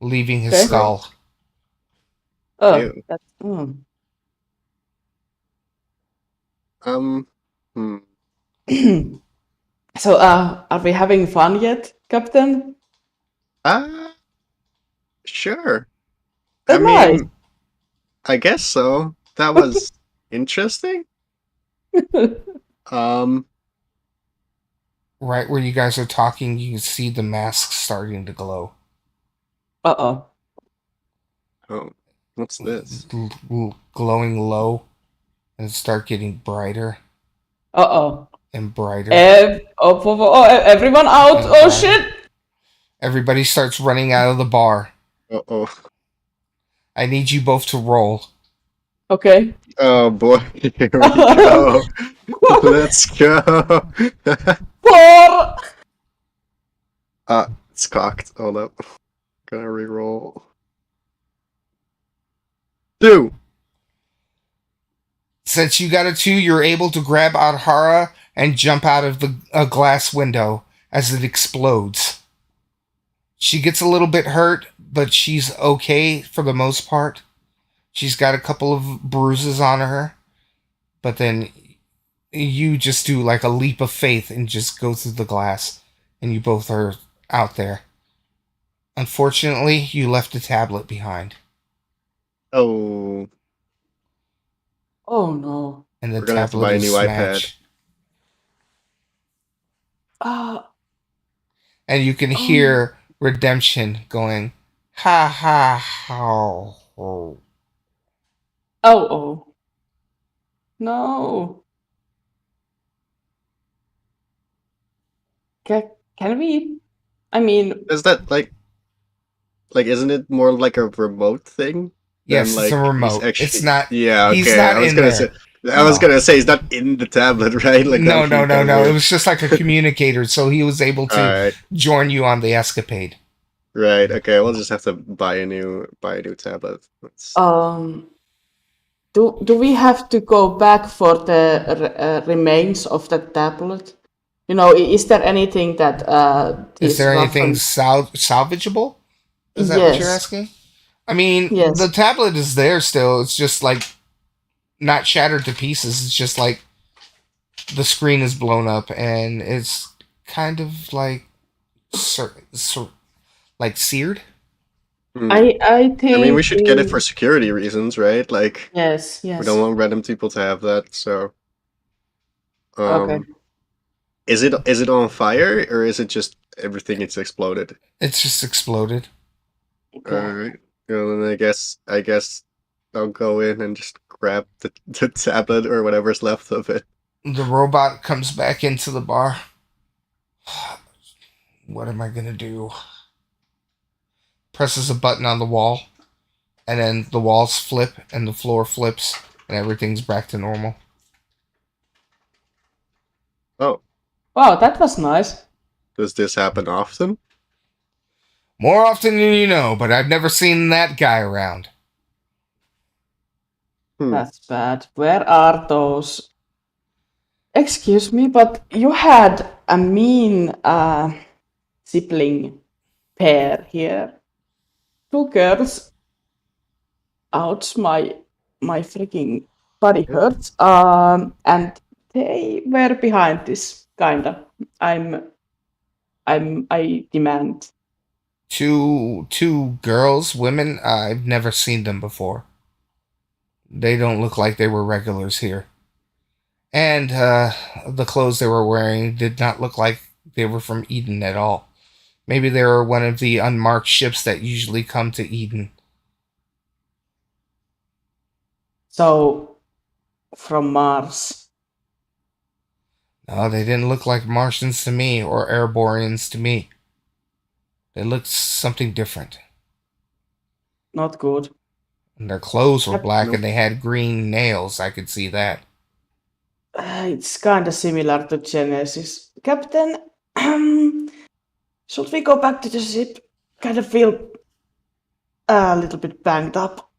leaving his Okay. skull. Oh, Ew. that's. Hmm. So, are we having fun yet, Captain? Sure. Oh, I nice. mean, I guess so. That was interesting. Um, Right where you guys are talking, you can see the mask starting to glow. Uh-oh. oh, what's this? Glowing low and start getting brighter Uh-oh. and brighter. Everyone out! and Oh, brighter. shit! Everybody starts running out of the bar. Uh-oh. I need you both to roll. Okay. Oh boy, here we go. Let's go. 4! It's cocked. Hold up. Gonna reroll. 2. Since you got a 2, you're able to grab Adhara and jump out of the glass window as it explodes. She gets a little bit hurt, but she's okay for the most part. She's got a couple of bruises on her, but then you just do like a leap of faith and just go through the glass, and you both are out there. Unfortunately, you left a tablet behind, Oh, Oh, no. and the we're gonna have to tablet buy a is new iPad. smashed. Uh, And you can Oh. hear Redemption going, ha ha ha. Ho. oh. No. Can we? I mean, Is that isn't it more like a remote thing? Yes, than, it's a like, he's remote. actually... It's not. Yeah, okay. He's not I was in gonna there. say. I was No. gonna say he's not in the tablet, right? Like that No, would be no, no, kinda no. It weird. was just like a communicator, so he was able to Alright, join you on the escapade. right. Okay, we'll just have to buy a new tablet. do we have to go back for the remains of the tablet? You know, is there anything that Is these there anything Russian- salvageable? Is that what you're Yes. asking? I mean, Yes. the tablet is there still. It's just like not shattered to pieces. It's just like the screen is blown up, and it's kind of like like seared. Hmm. I think. I mean, we should get it for security reasons, right? Like, Yes. we Yes. don't want random people to have that. So, Okay. is it on fire or is it just everything is exploded? It's just exploded. Okay. Alright. Well, then I guess I'll go in and just grab the tablet or whatever's left of it. The robot comes back into the bar. What am I gonna do? Presses a button on the wall, and then the walls flip and the floor flips, and everything's back to normal. Oh, Wow, that was nice. does this happen often? More often than you know, but I've never seen that guy around. That's bad. Where are those? Excuse me, but you had a mean sibling pair here. 2 girls. Ouch, my freaking body hurts. And they were behind this. Kinda. I demand. Two girls, women. I've never seen them before. They don't look like they were regulars here. And the clothes they were wearing did not look like they were from Eden at all. Maybe they were one of the unmarked ships that usually come to Eden. So, from Mars. No, they didn't look like Martians to me or Airbornians to me. They looked something different. Not good. And their clothes were Yep. black Nope. and they had green nails. I could see that. It's kinda similar to Genesis. Captain, should we go back to the ship? Kind of feel a little bit banged up.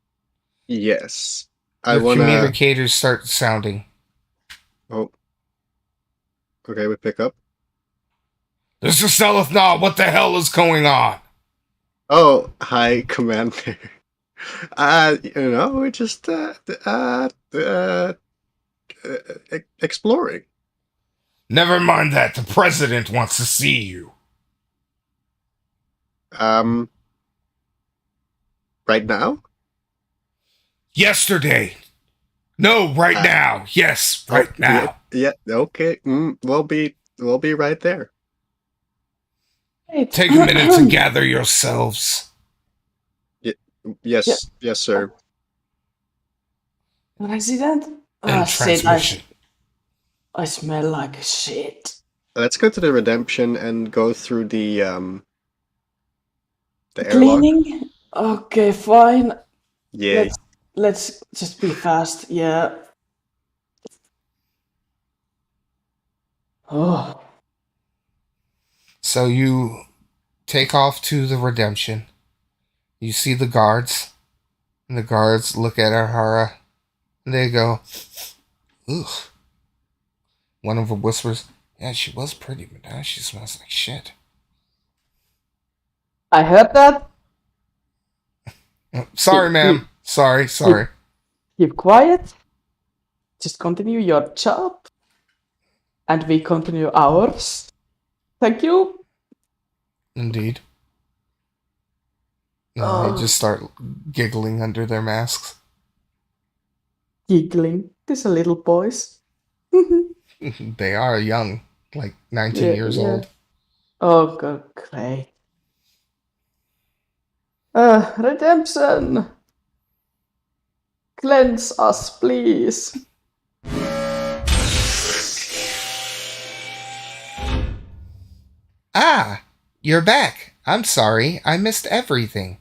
Yes. I Your wanna. communicators start sounding. Oh. Okay, we pick up. This is Selethnaw. What the hell is going on? Oh, hi, Commander. We're just exploring. Never mind that. The president wants to see you. Right now? Yesterday. No, right now. Yes, right now. Yeah. Okay. We'll be right there. Wait. Take a minute to gather yourselves. Yes, yes, sir. Resident? And Shit, transmission. I smell like shit. Let's go to the Redemption and go through the airlock. Cleaning? Okay, fine. Yeah. Let's just be fast, yeah. Oh. So you take off to the Redemption. You see the guards. And the guards look at Ahara. And they go, ugh. One of them whispers, yeah, she was pretty, but now she smells like shit. I heard that. Sorry, ma'am. Sorry. Keep quiet. Just continue your job. And we continue ours. Thank you. Indeed. And they just start giggling under their masks. Giggling. These are little boys. They are young, like 19 years old. Oh, God, great. Redemption. Cleanse us, please. Ah, you're back. I'm sorry, I missed everything.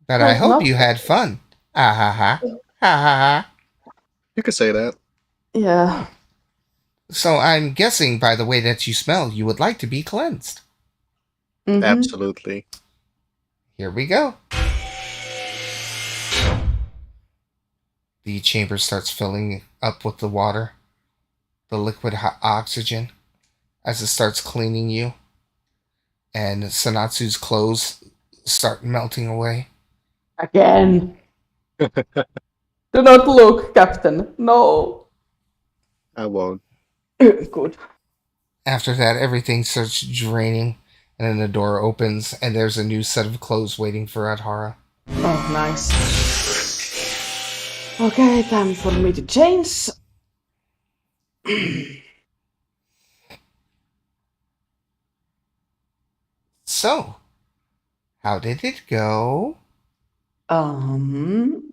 But I Well, hope not- you had fun. Ah ha ha. Ha ha ha. You could say that. Yeah. So I'm guessing by the way that you smell, you would like to be cleansed. Mhm. Absolutely. Here we go. The chamber starts filling up with the water, the liquid oxygen, as it starts cleaning you. And Sanatsu's clothes start melting away. Again. Do not look, Captain. No. I won't. Good. After that, everything starts draining, and then the door opens, and there's a new set of clothes waiting for Adhara. Oh, nice. Okay, time for me to change. So, how did it go? Could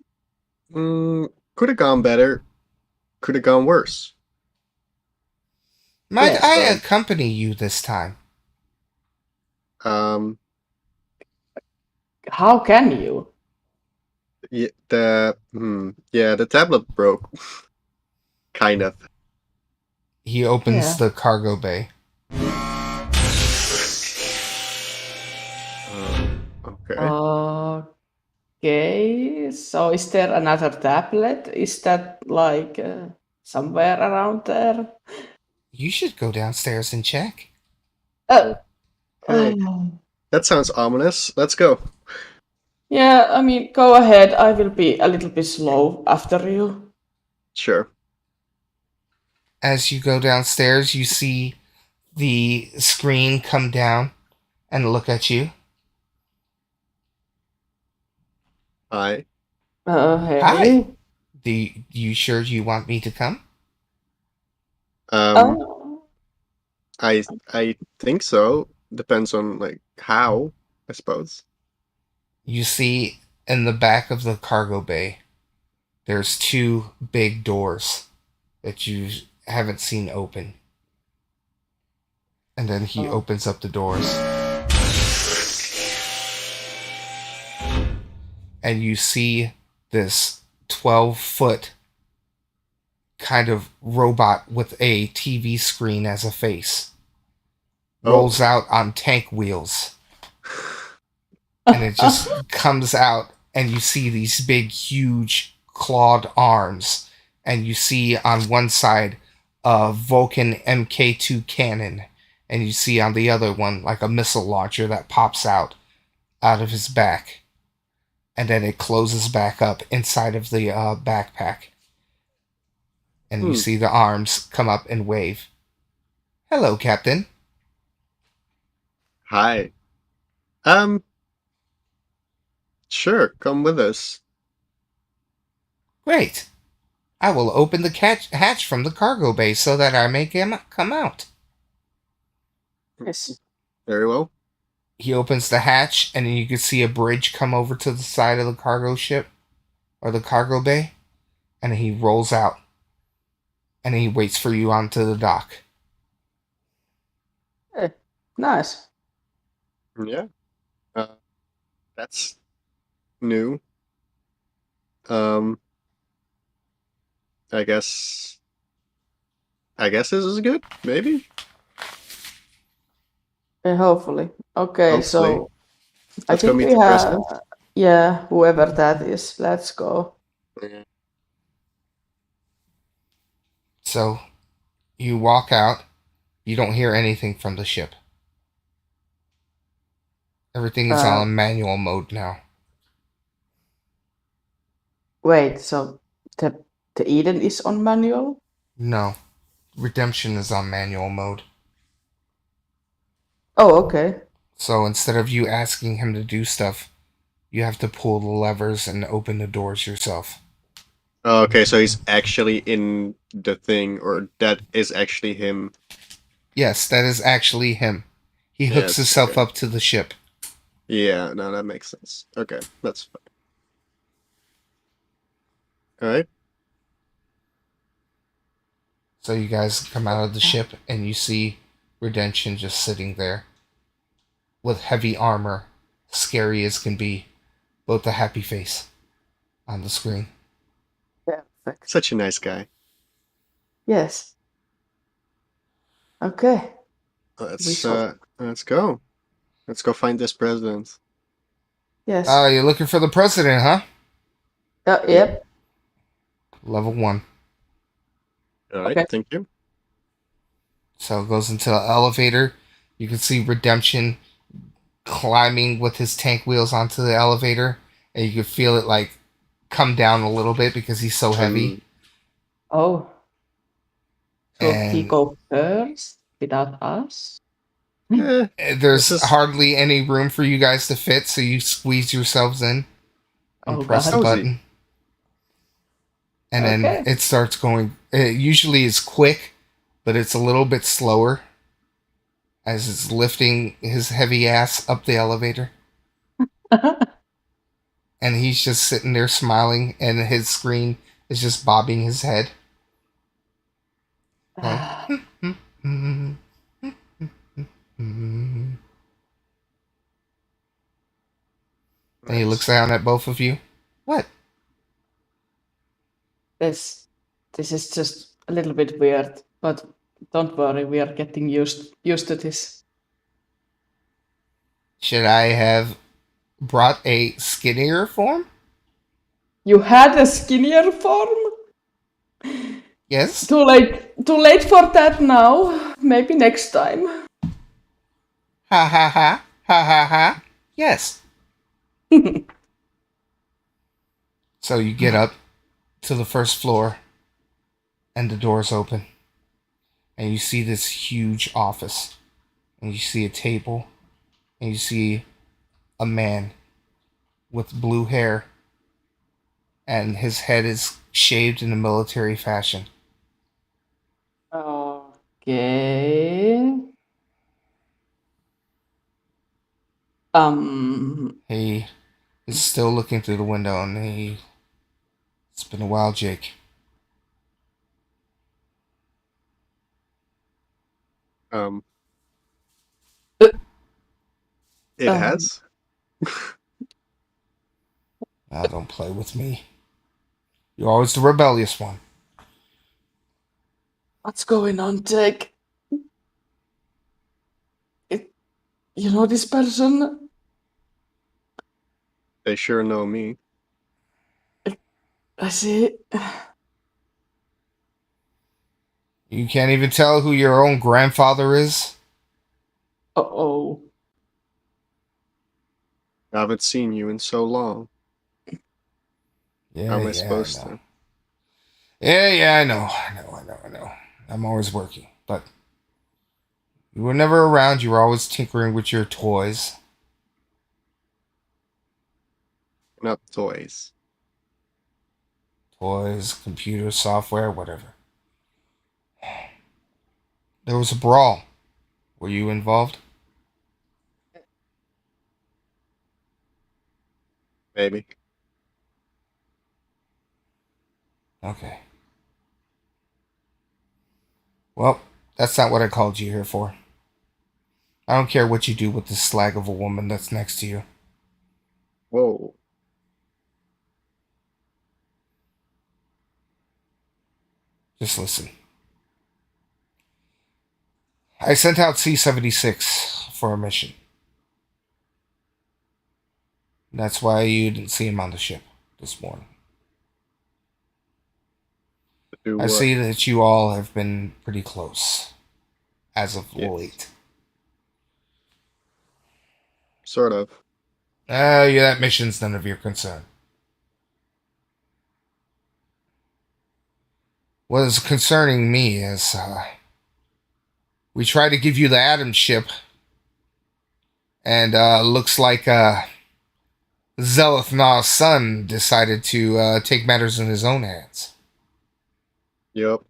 have gone better. Could have gone worse. Might Yes, I well- accompany you this time? How can you? Yeah, the tablet broke. Kind of. He opens Yeah. the cargo bay. Okay. Okay, so is there another tablet? Is that like somewhere around there? You should go downstairs and check. Uh, Okay. That sounds ominous. Let's go. yeah, I mean, go ahead. I will be a little bit slow after you. Sure. as you go downstairs, you see the screen come down and look at you. Hi. Hi. Hey. Do you sure you want me to come? Um, Oh. I think so. Depends on like how, I suppose. You see in the back of the cargo bay, there's two big doors that you haven't seen open. And then he Oh. opens up the doors. And you see this 12-foot kind of robot with a TV screen as a face Oh. rolls out on tank wheels, and it just comes out, and you see these big huge clawed arms, and you see on one side a Vulcan Mk2 cannon, and you see on the other one like a missile launcher that pops out of his back, and then it closes back up inside of the backpack, and you Hmm. see the arms come up and wave. Hello, Captain. Hi. Sure, come with us. Great. I will open the hatch from the cargo bay so that I may come out. Yes. Very well. He opens the hatch, and then you can see a bridge come over to the side of the cargo ship, or the cargo bay, and he rolls out, and he waits for you onto the dock. Hey. Nice. Yeah. Uh, that's new. Um, I guess. I guess this is good. Maybe. Hopefully. Okay, Hopefully. so I Let's go think meet we the have, president. yeah, whoever that is. Let's go. Yeah. So you walk out. You don't hear anything from the ship. Everything is Uh, on manual mode now. Wait, so the the Eden is on manual? No, Redemption is on manual mode. Oh, okay. So instead of you asking him to do stuff, you have to pull the levers and open the doors yourself. Oh, okay, so he's actually in the thing, or that is actually him. Yes, that is actually him. He hooks Yes. himself Okay. up to the ship. Yeah. No, that makes sense. Okay, that's fine. All right. So you guys come out of the ship and you see Redemption just sitting there with heavy armor, scary as can be, both a happy face on the screen. Perfect. Such a nice guy. Yes. Okay. We Let's shall. let's go. Let's go find this president. Yes. You're looking for the president, huh? Yeah. Yep. Level 1. All right. Okay. Thank you. So it goes into the elevator. You can see Redemption climbing with his tank wheels onto the elevator, and you can feel it like come down a little bit because he's so heavy. Oh. Should he And go first without us? Eh, this there's is hardly any room for you guys to fit, so you squeeze yourselves in and Oh press the God. cozy. button. And then Okay. it starts going. It usually is quick, but it's a little bit slower as it's lifting his heavy ass up the elevator. And he's just sitting there smiling, and his screen is just bobbing his head. Going, and he looks Nice. down at both of you. What? This is just a little bit weird, but don't worry, we are getting used to this. Should I have brought a skinnier form? You had a skinnier form? Yes. Too late for that now. Maybe next time. Ha ha ha. Ha ha ha. Yes. So you get up to the first floor, and the doors open. and you see this huge office, and you see a table, and you see a man with blue hair, and his head is shaved in a military fashion. Okay. He is still looking through the window, and it's been a while, Jake. Um, uh, it um, has. Now don't play with me. You're always the rebellious one. what's going on, Jake? It, you know this person? They sure know me. I see. You can't even tell who your own grandfather is? Uh-oh. I haven't seen you in so long. How Yeah, am I yeah, I supposed know. to? Yeah, I know. I know. I'm always working. But you were never around. You were always tinkering with your toys. Not toys. Toys, computer, software, whatever. There was a brawl. Were you involved? Maybe. Okay. Well, that's not what I called you here for. I don't care what you do with this slag of a woman that's next to you. Whoa. Just listen. I sent out C-76 for a mission. That's why you didn't see him on the ship this morning. To do I what? see that you all have been pretty close as of Yes. late. Sort of. Yeah, that mission's none of your concern. What is concerning me is we tried to give you the Atom ship, and looks like Zelithnaw's son decided to take matters in his own hands. Yup.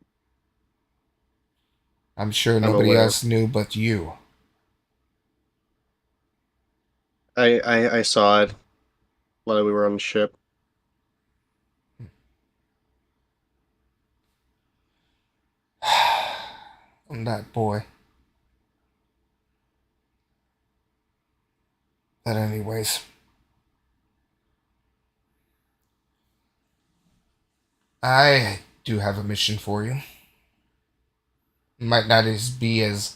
I'm sure I'm nobody aware. else knew but you. I saw it while we were on the ship. I'm that boy. But anyways, I do have a mission for you. It might not be as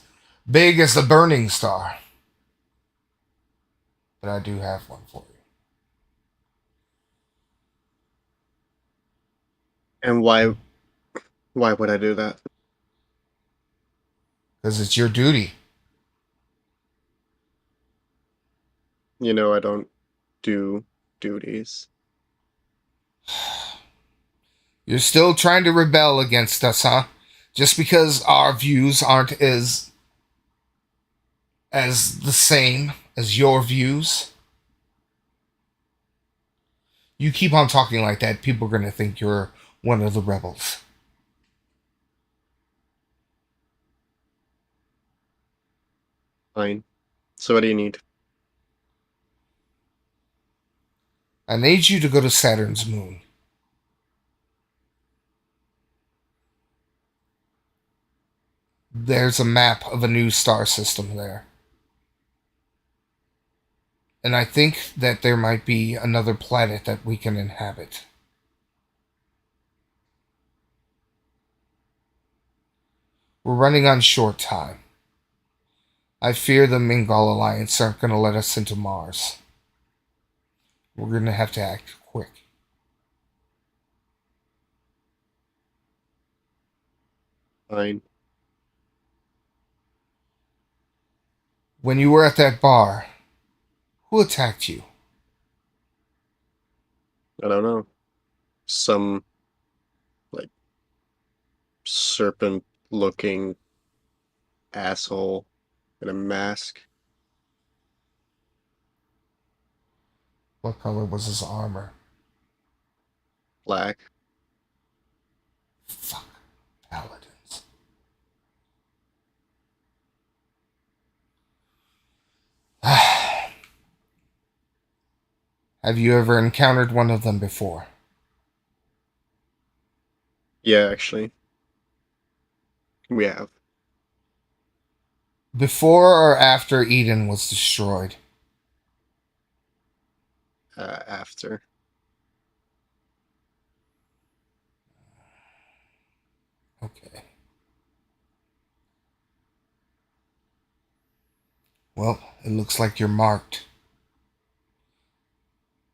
big as the Burningstar, but I do have one for you. And why would I do that? Because it's your duty. You know I don't do duties. You're still trying to rebel against us, huh? Just because our views aren't as the same as your views. You keep on talking like that, people are gonna think you're one of the rebels. Fine. So what do you need? I need you to go to Saturn's moon. There's a map of a new star system there. And I think that there might be another planet that we can inhabit. We're running on short time. I fear the Mingol Alliance aren't going to let us into Mars. We're going to have to act quick. Fine. When you were at that bar, who attacked you? I don't know. Some like serpent looking asshole in a mask. What color was his armor? Black. Fuck. Paladins. Have you ever encountered one of them before? Yeah, actually. We have. Before or after Eden was destroyed? After. Okay. Well, it looks like you're marked.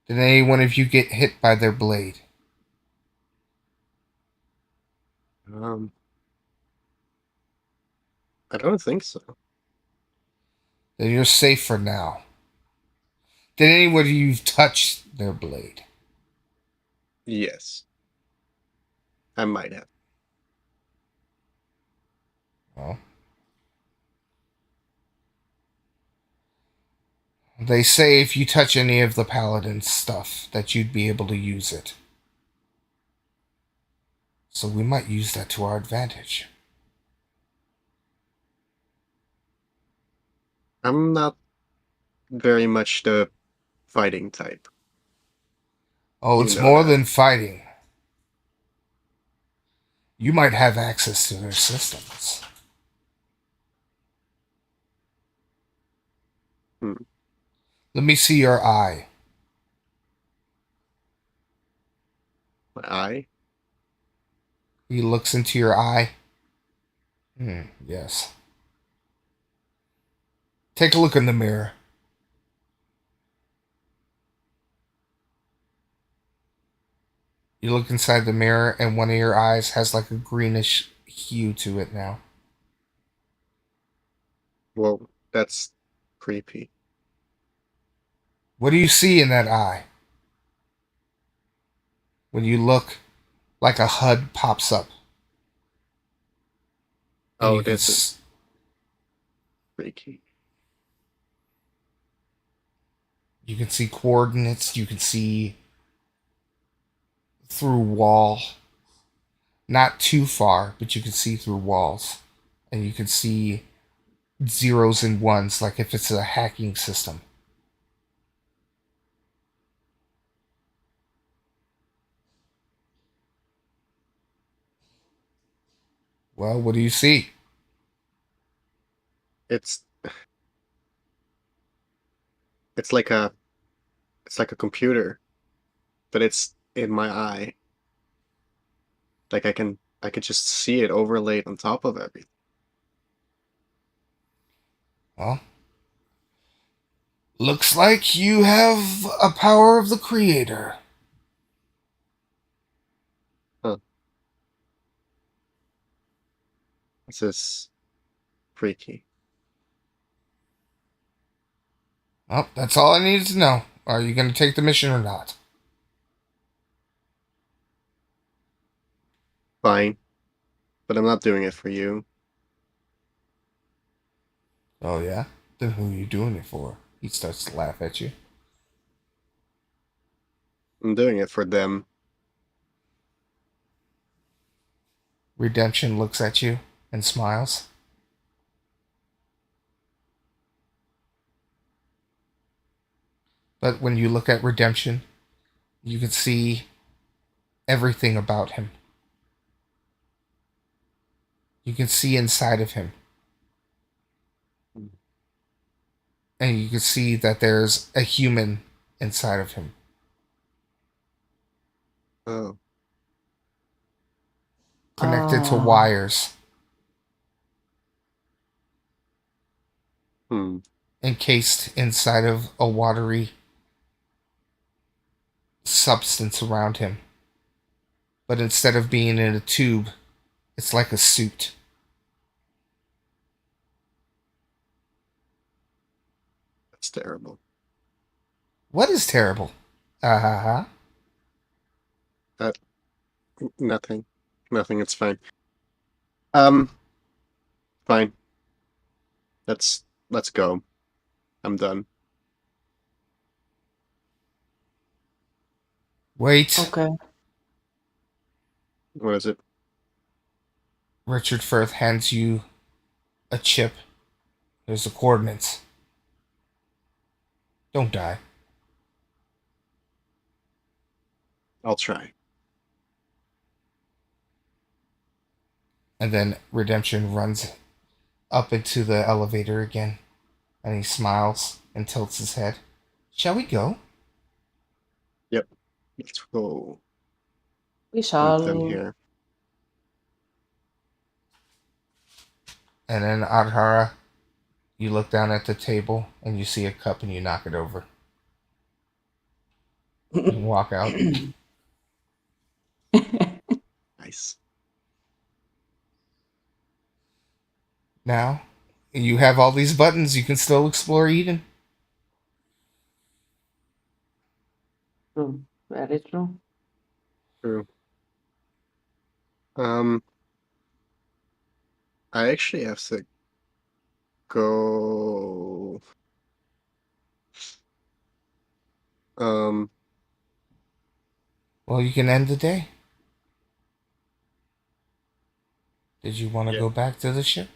Did any one of you get hit by their blade? Um, I don't think so. Then you're safe for now. Did any one of you touch their blade? Yes. I might have. Well, they say if you touch any of the paladin's stuff, that you'd be able to use it. So we might use that to our advantage. I'm not very much the fighting type. Oh, You it's know more that. than fighting. You might have access to their systems. Hmm. Let me see your eye. My eye? He looks into your eye. Yes. Take a look in the mirror. You look inside the mirror, and one of your eyes has like a greenish hue to it now. Whoa, that's creepy. What do you see in that eye? When you look, like a HUD pops up, and Oh, this is freaky. you can see coordinates. You can see through wall, not too far, but you can see through walls, and you can see zeros and ones, like if it's a hacking system. Well, what do you see? It's it's like a it's like a computer, but it's in my eye. Like I could just see it overlaid on top of everything. Well, looks like you have a power of the creator. Huh. This is freaky. Well, that's all I needed to know. Are you going to take the mission or not? Fine, but I'm not doing it for you. Oh, yeah? Then who are you doing it for? He starts to laugh at you. I'm doing it for them. Redemption looks at you and smiles. But when you look at Redemption, you can see everything about him. You can see inside of him. And you can see that there's a human inside of him, Oh. connected to Ah. wires, Hmm. encased inside of a watery substance around him. But instead of being in a tube, it's like a suit. That's terrible. What is terrible? Ha ha. That nothing. Nothing, it's fine. Um, fine. Let's go. I'm done. Wait. Okay. What is it? Richard Firth hands you a chip. There's the coordinates. Don't die. I'll try. And then Redemption runs up into the elevator again. And he smiles and tilts his head. Shall we go? Yep. Let's go. We I'm done shall. here. And then Adhara, you look down at the table and you see a cup and you knock it over. You walk out. Nice. Now, you have all these buttons. You can still explore Eden. True. Very true. True. I actually have to go. Um, Well, you can end the day. Did you want to Yeah. go back to the ship?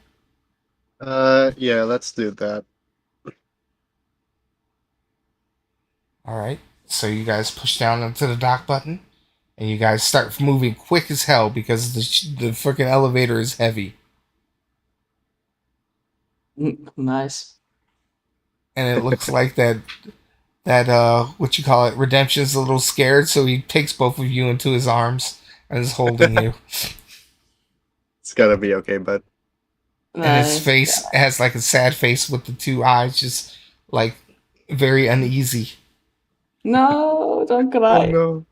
yeah, let's do that. All right. So you guys push down into the dock button, and you guys start moving quick as hell because the freaking elevator is heavy, Nice. and it looks like that what you call it, Redemption's a little scared, so he takes both of you into his arms and is holding you. It's gotta be okay, bud. And his Nice. face has like a sad face with the two eyes, just like very uneasy. No, don't Oh cry. no.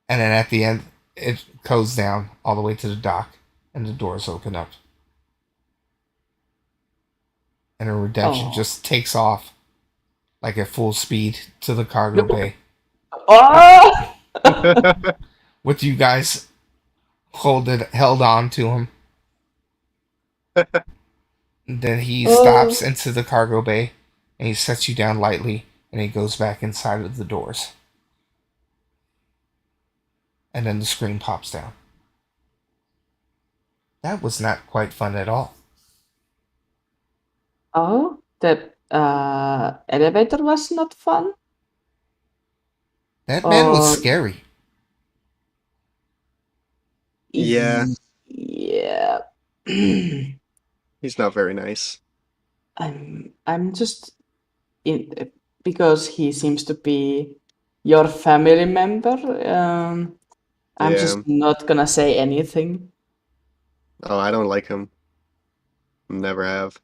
And then at the end, it goes down all the way to the dock, and the doors open up. And a Redemption Oh. just takes off like at full speed to the cargo bay Oh! with you guys held on to him. Then he stops into the cargo bay and he sets you down lightly and he goes back inside of the doors. And then the screen pops down. That was not quite fun at all. Oh, the elevator was not fun? That man was Or scary. Yeah. yeah. He's not very nice. I'm just in because he seems to be your family member. I'm Yeah. just not gonna say anything. Oh, I don't like him. Never have.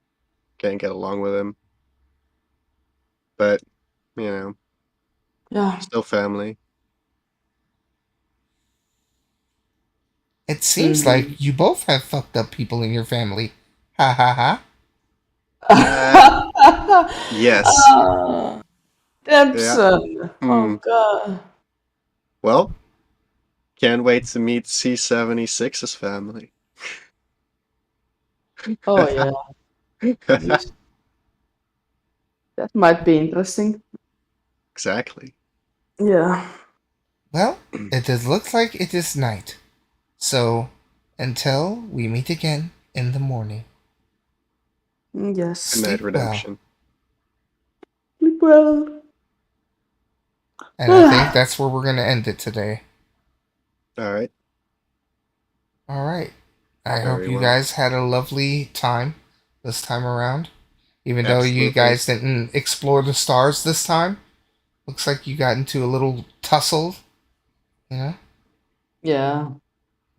Can't get along with him. But, you know, Yeah. still family. It seems like you both have fucked up people in your family. Ha ha ha. Yes. Ah, Debson. Oh Hmm. god. Well, can't wait to meet C76's family. Oh yeah. Yes. That might be interesting. Exactly. Yeah. Well, looks like it is night. So, until we meet again in the morning. Yes. Good night, Sleep well. Redemption. Sleep well. And I think that's where we're going to end it today. All right. All right. I hope Very you well. guys had a lovely time this time around. Even though you Absolutely. guys didn't explore the stars this time, looks like you got into a little tussle, you know? Yeah.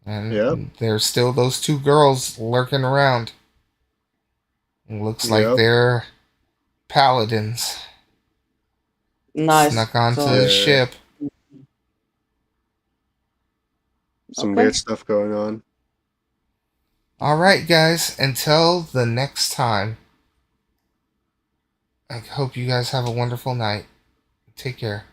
And Yep. there's still those two girls lurking around. It looks like Yep. they're paladins. Nice. Snuck onto So- the Yeah. ship. Some Okay. weird stuff going on. Alright, guys, until the next time, I hope you guys have a wonderful night. Take care.